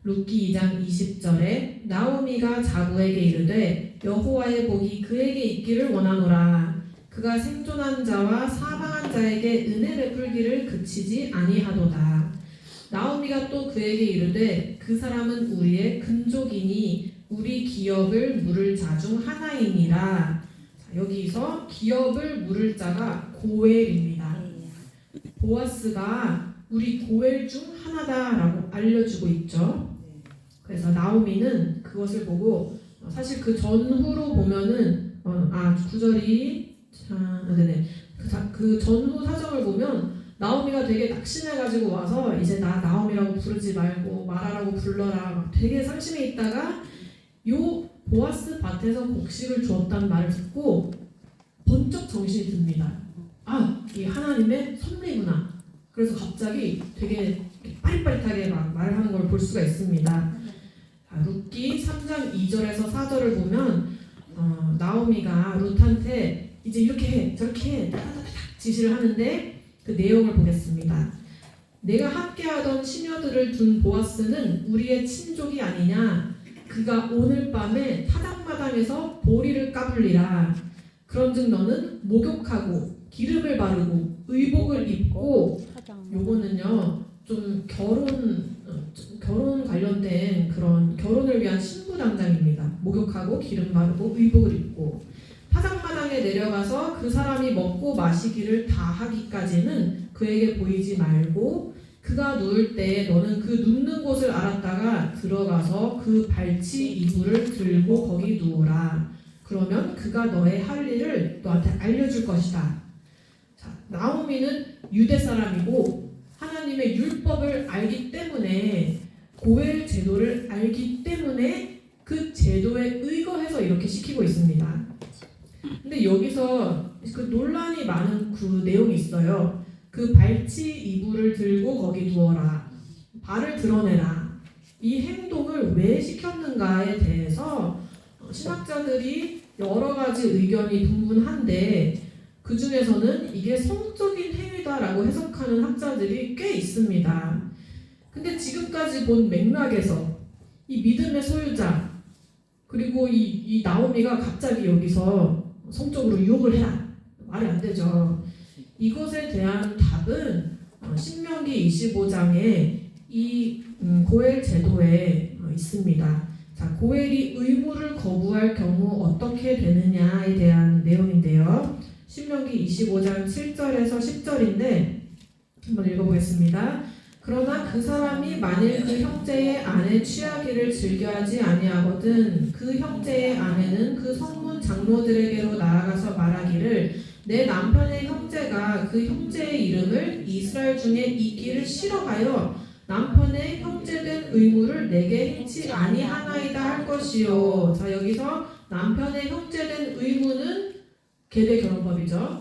룻기 2장 20절에 나오미가 자부에게 이르되 여호와의 복이 그에게 있기를 원하노라. 그 그가 생존한 자와 사망한 자에게 은혜 베풀기를 그치지 아니하도다. 나오미가 또 그에게 이르되 그 사람은 우리의 근족이니 우리 기업을 물을 자 중 하나이니라. 자, 여기서 기업을 물을 자가 고엘입니다. 보아스가 우리 고엘 중 하나다라고 알려주고 있죠. 그래서 나오미는 그것을 보고 사실 그 전후로 보면은 구절이 그 전후 사정을 보면 나오미가 되게 낙심해가지고 와서 이제 나 나오미라고 부르지 말고 마라라고 불러라 막 되게 상심해 있다가 요 보아스 밭에서 곡식을 주었다는 말을 듣고 번쩍 정신이 듭니다. 이 하나님의 섭리구나. 그래서 갑자기 되게 빠릿빠릿하게 막 말을 하는 걸 볼 수가 있습니다. 룻기 3장 2절에서 4절을 보면 나오미가 룻한테 이제 이렇게 해 저렇게 해 따다다닥 지시를 하는데 그 내용을 보겠습니다. 내가 함께하던 시녀들을 둔 보아스는 우리의 친족이 아니냐. 그가 오늘 밤에 타작마당에서 보리를 까불리라. 그런즉 너는 목욕하고 기름을 바르고 의복을 입고 요거는요 좀 결혼 관련된 그런 결혼을 위한 신부 당장입니다. 목욕하고 기름 바르고 의복을 입고 타작마당에 내려가서 그 사람이 먹고 마시기를 다 하기까지는 그에게 보이지 말고 그가 누울 때 너는 그 눕는 곳을 알았다가 들어가서 그 발치 이불을 들고 거기 누우라. 그러면 그가 너의 할 일을 너한테 알려줄 것이다. 자, 나오미는 유대 사람이고 하나님의 율법을 알기 때문에 고엘 제도를 알기 때문에 그 제도에 의거해서 이렇게 시키고 있습니다. 근데 여기서 그 논란이 많은 그 내용이 있어요. 그 발치 이불을 들고 거기 누워라. 발을 드러내라. 이 행동을 왜 시켰는가에 대해서 신학자들이 여러 가지 의견이 분분한데 그 중에서는 이게 성적인 행위다라고 해석하는 학자들이 꽤 있습니다. 근데 지금까지 본 맥락에서 이 믿음의 소유자 그리고 이 나오미가 갑자기 여기서 성적으로 유혹을 해라. 말이 안 되죠. 이것에 대한 답은 신명기 25장에 이 고엘 제도에 있습니다. 자, 고엘이 의무를 거부할 경우 어떻게 되느냐에 대한 내용인데요. 신명기 25장 7절에서 10절인데 한번 읽어보겠습니다. 그러나 그 사람이 만일 그 형제의 아내 취하기를 즐겨하지 아니하거든 그 형제의 아내는 그 성문 장로들에게로 나아가서 말하기를 내 남편의 형제가 그 형제의 이름을 이스라엘 중에 있기를 싫어하여 남편의 형제된 의무를 내게 행치 아니하나이다 할 것이요. 자, 여기서 남편의 형제된 의무는 계대 결혼법이죠.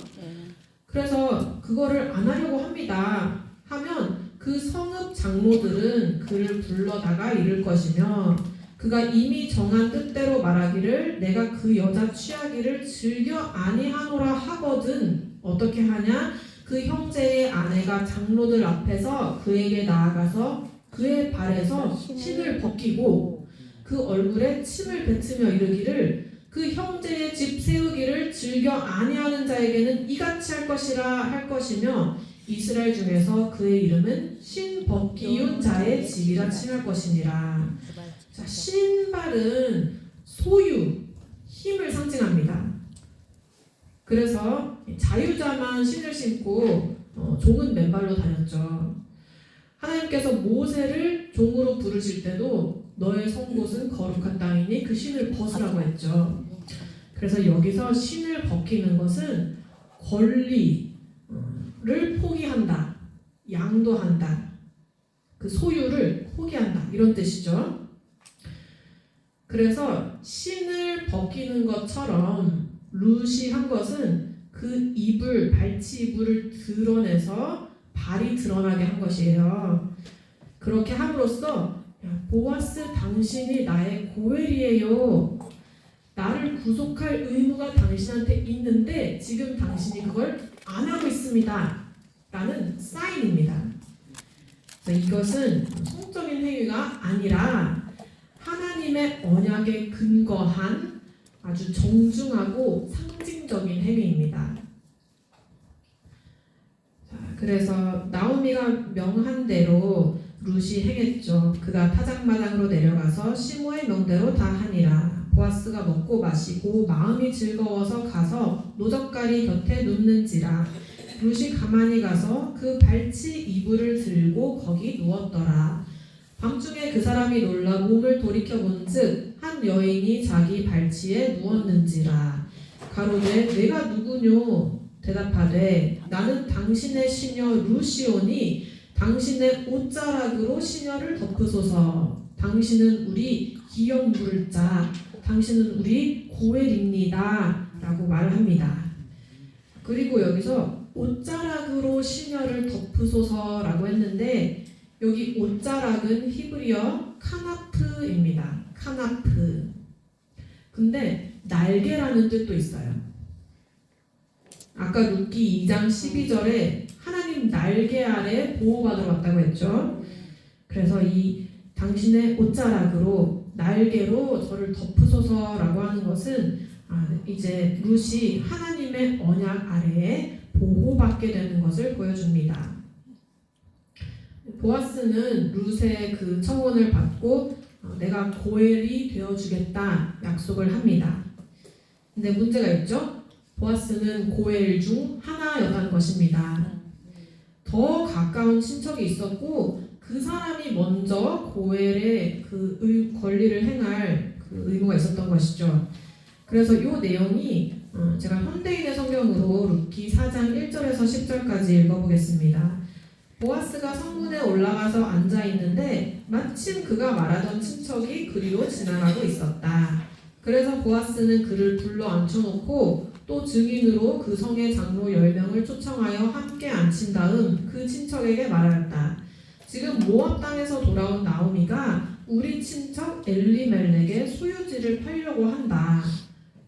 그래서 그거를 안 하려고 합니다. 하면 그 성읍 장로들은 그를 불러다가 이를 것이며 그가 이미 정한 뜻대로 말하기를 내가 그 여자 취하기를 즐겨 아니하노라 하거든 어떻게 하냐? 그 형제의 아내가 장로들 앞에서 그에게 나아가서 그의 발에서 신을 벗기고 그 얼굴에 침을 뱉으며 이르기를 그 형제의 집 세우기를 즐겨 아니하는 자에게는 이같이 할 것이라 할 것이며 이스라엘 중에서 그의 이름은 신 벗기운 자의 집이라 칭할 것이니라. 자, 신발은 소유, 힘을 상징합니다. 그래서 자유자만 신을 신고 종은 맨발로 다녔죠. 하나님께서 모세를 종으로 부르실 때도 너의 선 곳은 거룩한 땅이니 그 신을 벗으라고 했죠. 그래서 여기서 신을 벗기는 것은 권리를 포기한다, 양도한다, 그 소유를 포기한다 이런 뜻이죠. 그래서 신을 벗기는 것처럼 룻이 한 것은 그 이불, 발치 이불을 드러내서 발이 드러나게 한 것이에요. 그렇게 함으로써 야, 보아스 당신이 나의 고엘이에요. 나를 구속할 의무가 당신한테 있는데 지금 당신이 그걸 안 하고 있습니다. 라는 사인입니다. 이것은 성적인 행위가 아니라 하나님의 언약에 근거한 아주 정중하고 상징적인 행위입니다. 그래서 나오미가 명한 대로 룻이 행했죠. 그가 타작마당으로 내려가서 시므의 명대로 다 하니라. 보아스가 먹고 마시고 마음이 즐거워서 가서 노젓가리 곁에 눕는지라. 룻이 가만히 가서 그 발치 이불을 들고 거기 누웠더라. 밤중에 그 사람이 놀라 몸을 돌이켜본즉 한 여인이 자기 발치에 누웠는지라. 가로되 내가 누구뇨? 대답하되 나는 당신의 시녀 룻이오니 당신의 옷자락으로 시녀를 덮으소서. 당신은 우리 기업 물을 자, 당신은 우리 고엘입니다 라고 말합니다. 그리고 여기서 옷자락으로 시녀를 덮으소서 라고 했는데 여기 옷자락은 히브리어 카나프입니다. 카나프. 근데 날개라는 뜻도 있어요. 아까 룻기 2장 12절에 하나님 날개 아래 보호받으러 왔다고 했죠. 그래서 이 당신의 옷자락으로 날개로 저를 덮으소서라고 하는 것은 이제 룻이 하나님의 언약 아래에 보호받게 되는 것을 보여줍니다. 보아스는 룻의 그 청혼을 받고 내가 고엘이 되어주겠다 약속을 합니다. 근데 문제가 있죠? 보아스는 고엘 중 하나였다는 것입니다. 더 가까운 친척이 있었고 그 사람이 먼저 고엘의 그 권리를 행할 그 의무가 있었던 것이죠. 그래서 이 내용이 제가 현대인의 성경으로 룻기 4장 1절에서 10절까지 읽어보겠습니다. 보아스가 성문에 올라가서 앉아 있는데 마침 그가 말하던 친척이 그리로 지나가고 있었다. 그래서 보아스는 그를 불러 앉혀놓고 또 증인으로 그 성의 장로 10명을 초청하여 함께 앉힌 다음 그 친척에게 말하였다. 지금 모압 땅에서 돌아온 나오미가 우리 친척 엘리멜렉의 소유지를 팔려고 한다.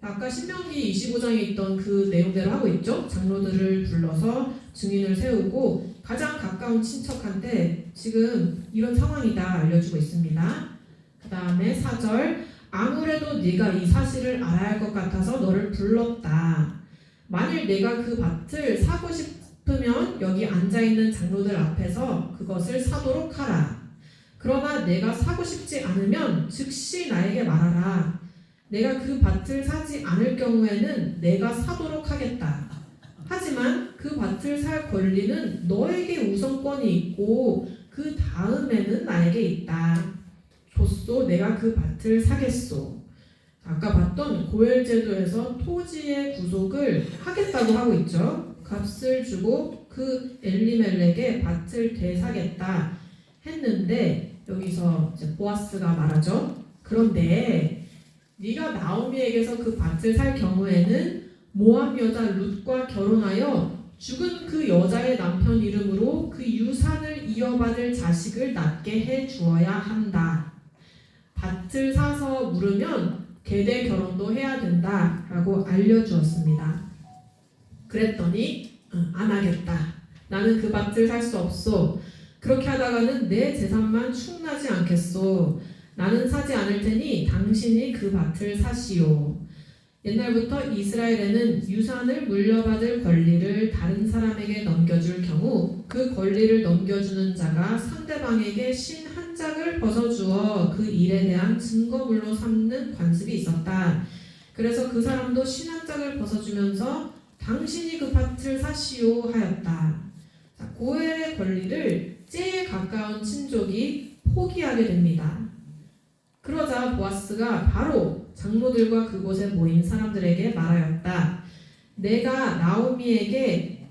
아까 신명기 25장에 있던 그 내용대로 하고 있죠. 장로들을 불러서 증인을 세우고 가장 가까운 친척한테 지금 이런 상황이다 알려주고 있습니다. 그 다음에 4절 아무래도 네가 이 사실을 알아야 할 것 같아서 너를 불렀다. 만일 내가 그 밭을 사고 싶으면 여기 앉아있는 장로들 앞에서 그것을 사도록 하라. 그러나 내가 사고 싶지 않으면 즉시 나에게 말하라. 내가 그 밭을 사지 않을 경우에는 내가 사도록 하겠다. 하지만 그 밭을 살 권리는 너에게 우선권이 있고 그 다음에는 나에게 있다. 줬소 내가 그 밭을 사겠소. 아까 봤던 고엘 제도에서 토지의 구속을 하겠다고 하고 있죠. 값을 주고 그 엘리멜렉의 밭을 되사겠다 했는데 여기서 이제 보아스가 말하죠. 그런데 네가 나오미에게서 그 밭을 살 경우에는 모압 여자 룻과 결혼하여 죽은 그 여자의 남편 이름으로 그 유산을 이어받을 자식을 낳게 해 주어야 한다. 밭을 사서 물으면 계대 결혼도 해야 된다 라고 알려주었습니다. 그랬더니 안 하겠다. 나는 그 밭을 살 수 없소. 그렇게 하다가는 내 재산만 충나지 않겠소. 나는 사지 않을 테니 당신이 그 밭을 사시오. 옛날부터 이스라엘에는 유산을 물려받을 권리를 다른 사람에게 넘겨줄 경우 그 권리를 넘겨주는 자가 상대방에게 신 한 짝을 벗어주어 그 일에 대한 증거물로 삼는 관습이 있었다. 그래서 그 사람도 신 한 짝을 벗어주면서 당신이 그 밭을 사시오 하였다. 고엘의 권리를 제일 가까운 친족이 포기하게 됩니다. 그러자 보아스가 바로 장로들과 그곳에 모인 사람들에게 말하였다. 내가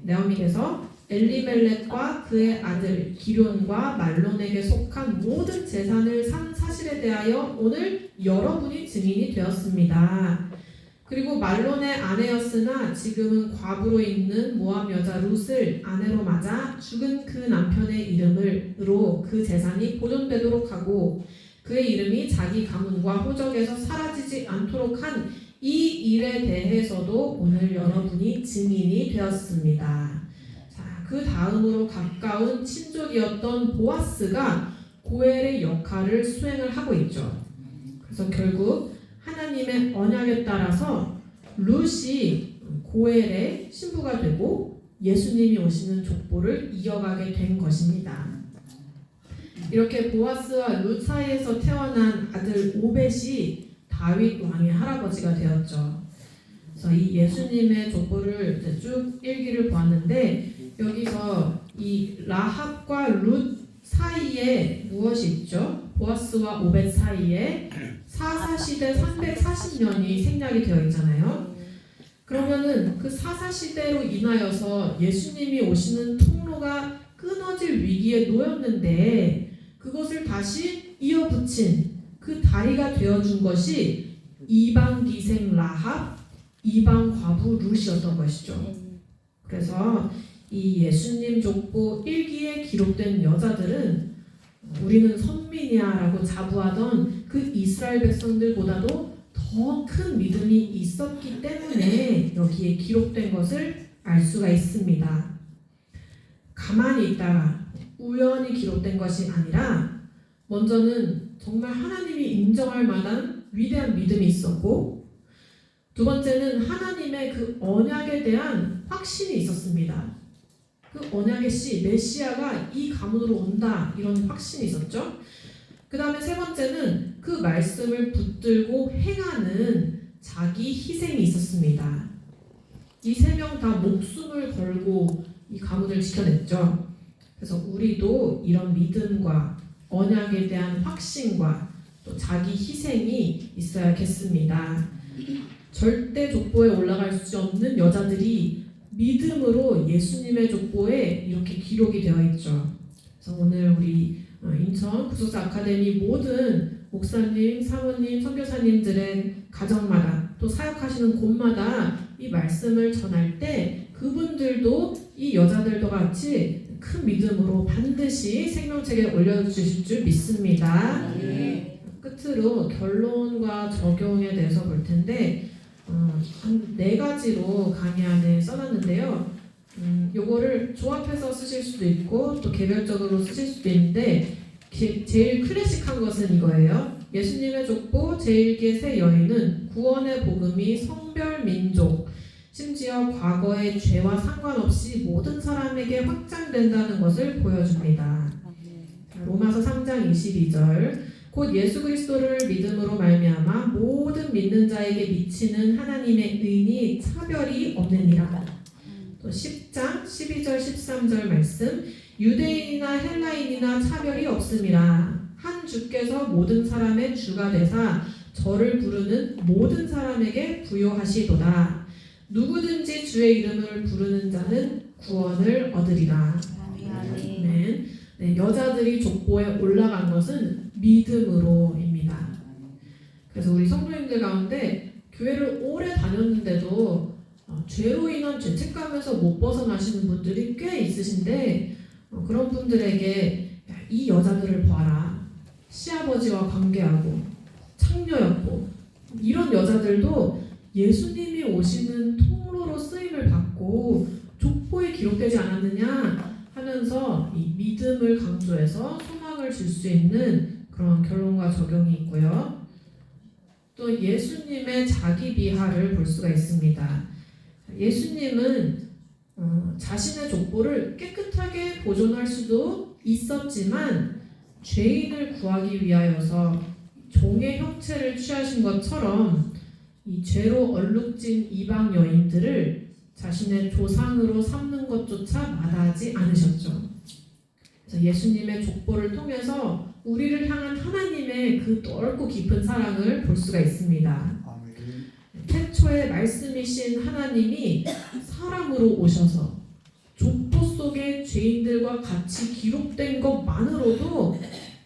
나오미께서 엘리멜렉과 그의 아들 기럨과 말론에게 속한 모든 재산을 산 사실에 대하여 오늘 여러분이 증인이 되었습니다. 그리고 말론의 아내였으나 지금은 과부로 있는 모압 여자 룻을 아내로 맞아 죽은 그 남편의 이름으로 그 재산이 보존되도록 하고 그의 이름이 자기 가문과 호적에서 사라지지 않도록 한 이 일에 대해서도 오늘 여러분이 증인이 되었습니다. 자, 그 다음으로 가까운 친족이었던 보아스가 고엘의 역할을 수행을 하고 있죠. 그래서 결국 하나님의 언약에 따라서 룻이 고엘의 신부가 되고 예수님이 오시는 족보를 이어가게 된 것입니다. 이렇게 보아스와 룻 사이에서 태어난 아들 오벳이 다윗 왕의 할아버지가 되었죠. 그래서 이 예수님의 족보를 이제 쭉 일기를 보았는데 여기서 이 라합과 룻 사이에 무엇이 있죠? 보아스와 오벳 사이에 사사시대 340년이 생략이 되어 있잖아요. 그러면은 그 사사시대로 인하여서 예수님이 오시는 통로가 끊어질 위기에 놓였는데 그것을 다시 이어붙인 그 다리가 되어준 것이 이방 기생 라합, 이방 과부 룻이었던 것이죠. 그래서 이 예수님 족보 1기에 기록된 여자들은 우리는 선민이야라고 자부하던 그 이스라엘 백성들보다도 더 큰 믿음이 있었기 때문에 여기에 기록된 것을 알 수가 있습니다. 가만히 있다가 우연히 기록된 것이 아니라 먼저는 정말 하나님이 인정할 만한 위대한 믿음이 있었고 두 번째는 하나님의 그 언약에 대한 확신이 있었습니다. 그 언약의 씨, 메시아가 이 가문으로 온다 이런 확신이 있었죠. 그 다음에 세 번째는 그 말씀을 붙들고 행하는 자기 희생이 있었습니다. 이 세 명 다 목숨을 걸고 이 가문을 지켜냈죠. 그래서 우리도 이런 믿음과 언약에 대한 확신과 또 자기 희생이 있어야겠습니다. 절대 족보에 올라갈 수 없는 여자들이 믿음으로 예수님의 족보에 이렇게 기록이 되어 있죠. 그래서 오늘 우리 인천 구속사 아카데미 모든 목사님, 사모님, 선교사님들의 가정마다 또 사역하시는 곳마다 이 말씀을 전할 때 그분들도 이 여자들과 같이 큰 믿음으로 반드시 생명책에 올려주실 줄 믿습니다. 끝으로 결론과 적용에 대해서 볼 텐데 한 4가지로 강의 안에 써놨는데요. 요거를 조합해서 쓰실 수도 있고 또 개별적으로 쓰실 수도 있는데 제일 클래식한 것은 이거예요. 예수님의 족보 제1기의 새 여인은 구원의 복음이 성별, 민족, 심지어 과거의 죄와 상관없이 모든 사람에게 확장된다는 것을 보여줍니다. 로마서 3장 22절 곧 예수 그리스도를 믿음으로 말미암아 모든 믿는 자에게 미치는 하나님의 의니 차별이 없느니라. 또 10장 12절 13절 말씀 유대인이나 헬라인이나 차별이 없음이라. 한 주께서 모든 사람의 주가 되사 저를 부르는 모든 사람에게 부요하시도다. 누구든지 주의 이름을 부르는 자는 구원을 얻으리라. 아멘. 네, 여자들이 족보에 올라간 것은 믿음으로입니다. 그래서 우리 성도님들 가운데 교회를 오래 다녔는데도 죄로 인한 죄책감에서 못 벗어나시는 분들이 꽤 있으신데 그런 분들에게 이 여자들을 봐라. 시아버지와 관계하고 창녀였고 이런 여자들도 예수님이 오시는 통로로 쓰임을 받고 족보에 기록되지 않았느냐 하면서 이 믿음을 강조해서 소망을 줄 수 있는 그런 결론과 적용이 있고요. 또 예수님의 자기 비하를 볼 수가 있습니다. 예수님은 자신의 족보를 깨끗하게 보존할 수도 있었지만 죄인을 구하기 위하여서 종의 형체를 취하신 것처럼 이 죄로 얼룩진 이방 여인들을 자신의 조상으로 삼는 것조차 마다하지 않으셨죠. 그래서 예수님의 족보를 통해서 우리를 향한 하나님의 그 넓고 깊은 사랑을 볼 수가 있습니다. 태초에 말씀이신 하나님이 사람으로 오셔서 족보 속에 죄인들과 같이 기록된 것만으로도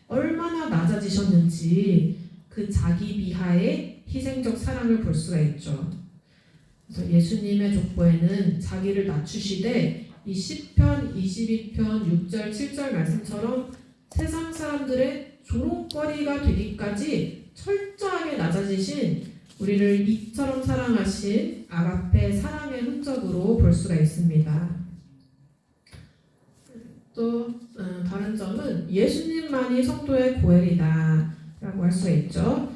얼마나 낮아지셨는지 그 자기 비하의 희생적 사랑을 볼 수가 있죠. 그래서 예수님의 족보에는 자기를 낮추시되 이 시편 22편 6절 7절 말씀처럼 세상 사람들의 조롱거리가 되기까지 철저하게 낮아지신 우리를 이처럼 사랑하신 아가페 사랑의 흔적으로 볼 수가 있습니다. 또 다른 점은 예수님만이 성도의 고엘이다 라고 할 수가 있죠.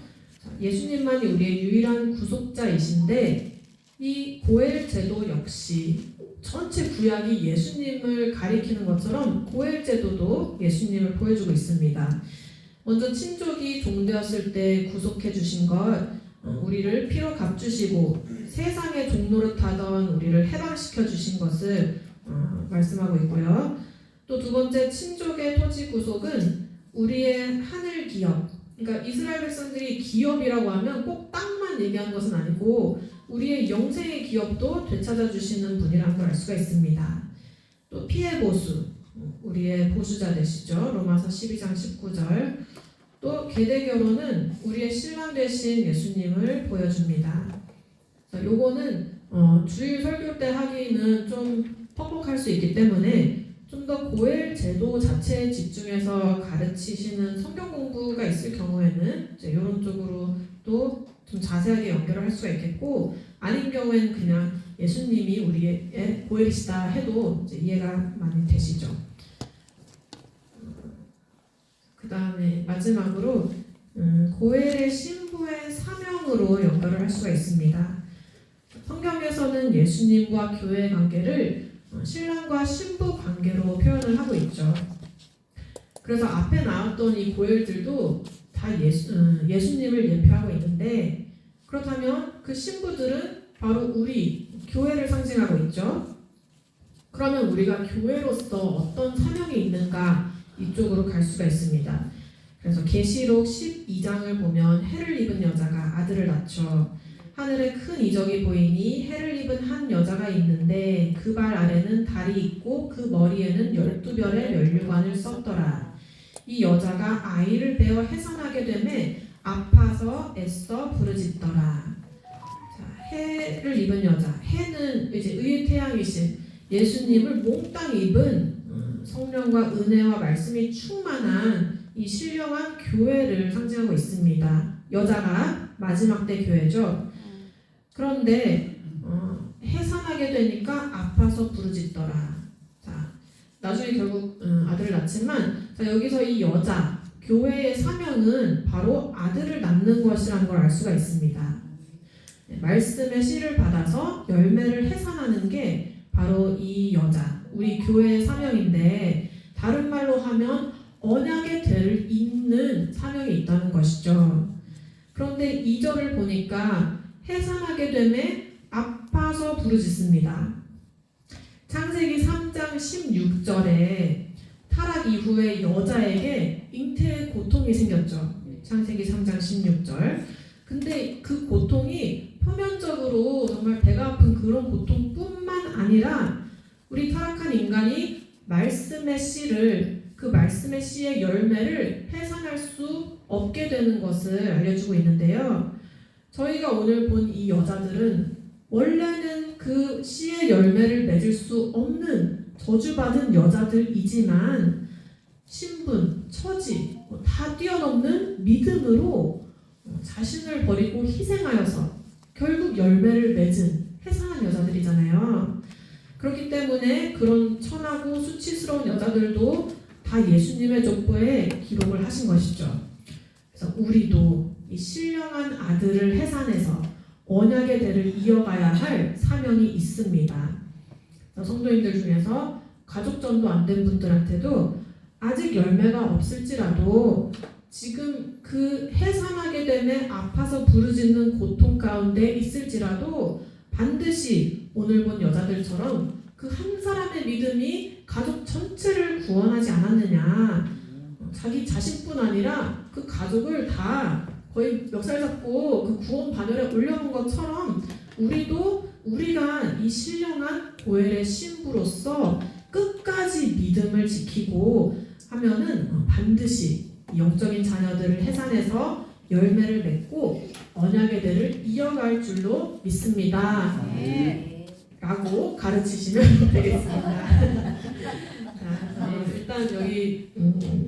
예수님만이 우리의 유일한 구속자이신데 이 고엘 제도 역시 전체 구약이 예수님을 가리키는 것처럼 고엘 제도도 예수님을 보여주고 있습니다. 먼저 친족이 종되었을 때 구속해 주신 것, 우리를 피로 값주시고 세상의 종노릇하던 우리를 해방시켜 주신 것을 말씀하고 있고요. 또 두 번째, 친족의 토지 구속은 우리의 하늘 기업, 그러니까 이스라엘 백성들이 기업이라고 하면 꼭 땅만 얘기하는 것은 아니고 우리의 영생의 기업도 되찾아 주시는 분이라는 걸 알 수가 있습니다. 또 피해 보수, 우리의 보수자 되시죠. 로마서 12장 19절. 또 계대 결혼은 우리의 신랑 되신 예수님을 보여줍니다. 요거는 주일 설교 때 하기는 좀 퍽퍽할 수 있기 때문에 좀 더 고엘 제도 자체에 집중해서 가르치시는 성경 공부가 있을 경우에는 이제 이런 쪽으로 또 좀 자세하게 연결을 할 수가 있겠고, 아닌 경우에는 그냥 예수님이 우리의 고엘이시다 해도 이제 이해가 많이 되시죠. 그 다음에 마지막으로 고엘의 신부의 사명으로 연결을 할 수가 있습니다. 성경에서는 예수님과 교회의 관계를 신랑과 신부 관계로 표현을 하고 있죠. 그래서 앞에 나왔던 이 고엘들도 다 예수님을 예표하고 있는데, 그렇다면 그 신부들은 바로 우리 교회를 상징하고 있죠. 그러면 우리가 교회로서 어떤 사명이 있는가, 이쪽으로 갈 수가 있습니다. 그래서 계시록 12장을 보면 해를 입은 여자가 아들을 낳죠. 하늘에 큰 이적이 보이니 해를 입은 한 여자가 있는데 그 발 아래는 달이 있고 그 머리에는 12별의 면류관을 썼더라. 이 여자가 아이를 베어 해산하게 되매 아파서 애써 부르짖더라. 자, 해를 입은 여자. 해는 이제 의의 태양이신 예수님을 몽땅 입은 성령과 은혜와 말씀이 충만한 이 신령한 교회를 상징하고 있습니다. 여자가 마지막 때 교회죠. 그런데 해산하게 되니까 아파서 부르짖더라. 자, 나중에 결국 아들을 낳지만, 자, 여기서 이 여자 교회의 사명은 바로 아들을 낳는 것이라는 걸 알 수가 있습니다. 말씀의 씨를 받아서 열매를 해산하는 게 바로 이 여자, 우리 교회의 사명인데, 다른 말로 하면 언약의 대를 잇는 사명이 있다는 것이죠. 그런데 2절을 보니까 해산하게 되매 아파서 부르짖습니다. 창세기 3장 16절에 타락 이후에 여자에게 잉태의 고통이 생겼죠. 창세기 3장 16절. 근데 그 고통이 표면적으로 정말 배가 아픈 그런 고통뿐만 아니라 우리 타락한 인간이 말씀의 씨를, 그 말씀의 씨의 열매를 해산할 수 없게 되는 것을 알려주고 있는데요. 저희가 오늘 본 이 여자들은 원래는 그 씨의 열매를 맺을 수 없는 저주받은 여자들이지만 신분, 처지 다 뛰어넘는 믿음으로 자신을 버리고 희생하여서 결국 열매를 맺은 해산한 여자들이잖아요. 그렇기 때문에 그런 천하고 수치스러운 여자들도 다 예수님의 족보에 기록을 하신 것이죠. 그래서 우리도 이 신령한 아들을 해산해서 언약의 대를 이어가야 할 사명이 있습니다. 성도님들 중에서 가족전도 안 된 분들한테도 아직 열매가 없을지라도 지금 그 해산하게 되면 아파서 부르짖는 고통 가운데 있을지라도 반드시 오늘 본 여자들처럼 그 한 사람의 믿음이 가족 전체를 구원하지 않았느냐, 자기 자신뿐 아니라 그 가족을 다 거의 멱살 잡고 그 구원 반열에 올려놓은 것처럼 우리가 이 신령한 고엘의 신부로서 끝까지 믿음을 지키고 하면은 반드시 영적인 자녀들을 해산해서 열매를 맺고 언약의 대를 이어갈 줄로 믿습니다. 라고 가르치시면 되겠습니다. 자, 일단 여기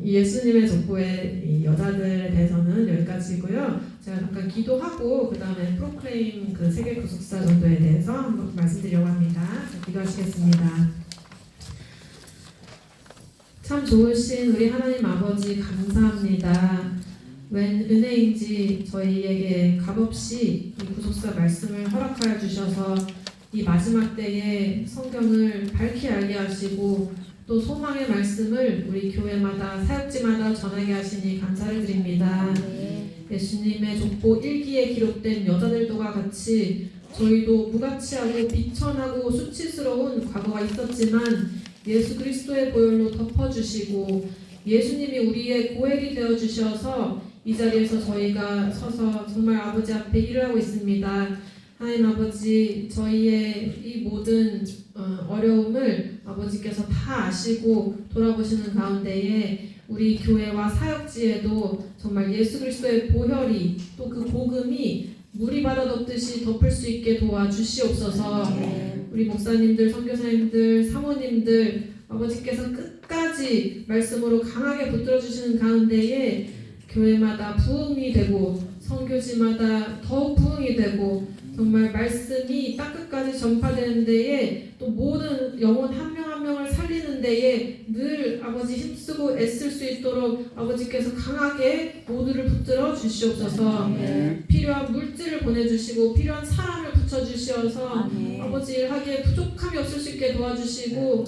예수님의 족보의 이 여자들에 대해서는 여기까지고요. 제가 잠깐 기도하고 그 다음에 프로클레임 그 세계 구속사 전도에 대해서 한번 말씀드리려고 합니다. 자, 기도하시겠습니다. 참 좋으신 우리 하나님 아버지 감사합니다. 웬 은혜인지 저희에게 값없이 이 구속사 말씀을 허락하여 주셔서 이 마지막 때에 성경을 밝히 알게 하시고 또 소망의 말씀을 우리 교회마다 사역지마다 전하게 하시니 감사를 드립니다. 예수님의 족보 1기에 기록된 여자들도와 같이 저희도 무가치하고 비천하고 수치스러운 과거가 있었지만 예수 그리스도의 보혈로 덮어주시고 예수님이 우리의 고엘이 되어주셔서 이 자리에서 저희가 서서 정말 아버지 앞에 일을 하고 있습니다. 하나님 아버지, 저희의 이 모든 어려움을 아버지께서 다 아시고 돌아보시는 가운데에 우리 교회와 사역지에도 정말 예수 그리스도의 보혈이 또 그 복음이 물이 받아 덮듯이 덮을 수 있게 도와주시옵소서. 우리 목사님들, 선교사님들, 사모님들 아버지께서 끝까지 말씀으로 강하게 붙들어 주시는 가운데에 교회마다 부흥이 되고 선교지마다 더욱 부흥이 되고 정말 말씀이 땅끝까지 전파되는 데에 또 모든 영혼 한 명 한 명을 살리는 데에 늘 아버지 힘쓰고 애쓸 수 있도록 아버지께서 강하게 모두를 붙들어 주시옵소서. 필요한 물질을 보내주시고 필요한 사람을 붙여주시어서 아버지 일하기에 부족함이 없을 수 있게 도와주시고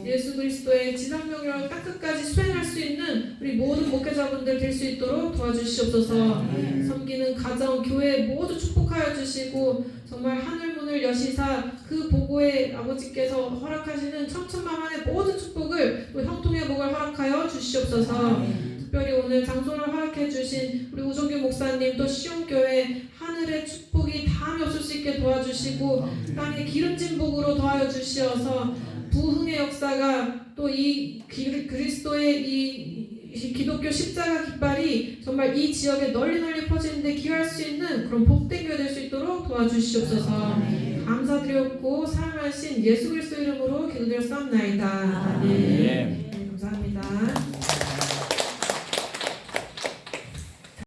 예수 그리스도의 지상명령을 땅끝까지 수행할 수 있는 우리 모든 목회자분들 될 수 있도록 도와주시옵소서. 섬기는 가정, 교회 모두 축복하여 주시고 정말 하늘문을 여시사 그 보고에 아버지께서 허락하시는 천천만만의 모든 축복을 또 형통의 복을 허락하여 주시옵소서. 특별히 오늘 장소를 허락해 주신 우리 우종규 목사님 또 시온교회 하늘의 축복이 다함이 없을 수 있게 도와주시고 땅의 기름진 복으로 더하여 주시어서 부흥의 역사가 또 이 그리스도의 이 기독교 십자가 깃발이 정말 이 지역에 널리 퍼지는데 기여할 수 있는 그런 복된 교회 될 수 있도록 도와주시옵소서. 감사드렸고 사랑하신 예수 그리스도 이름으로 기도드렸사옵나이다. 아멘. 감사합니다.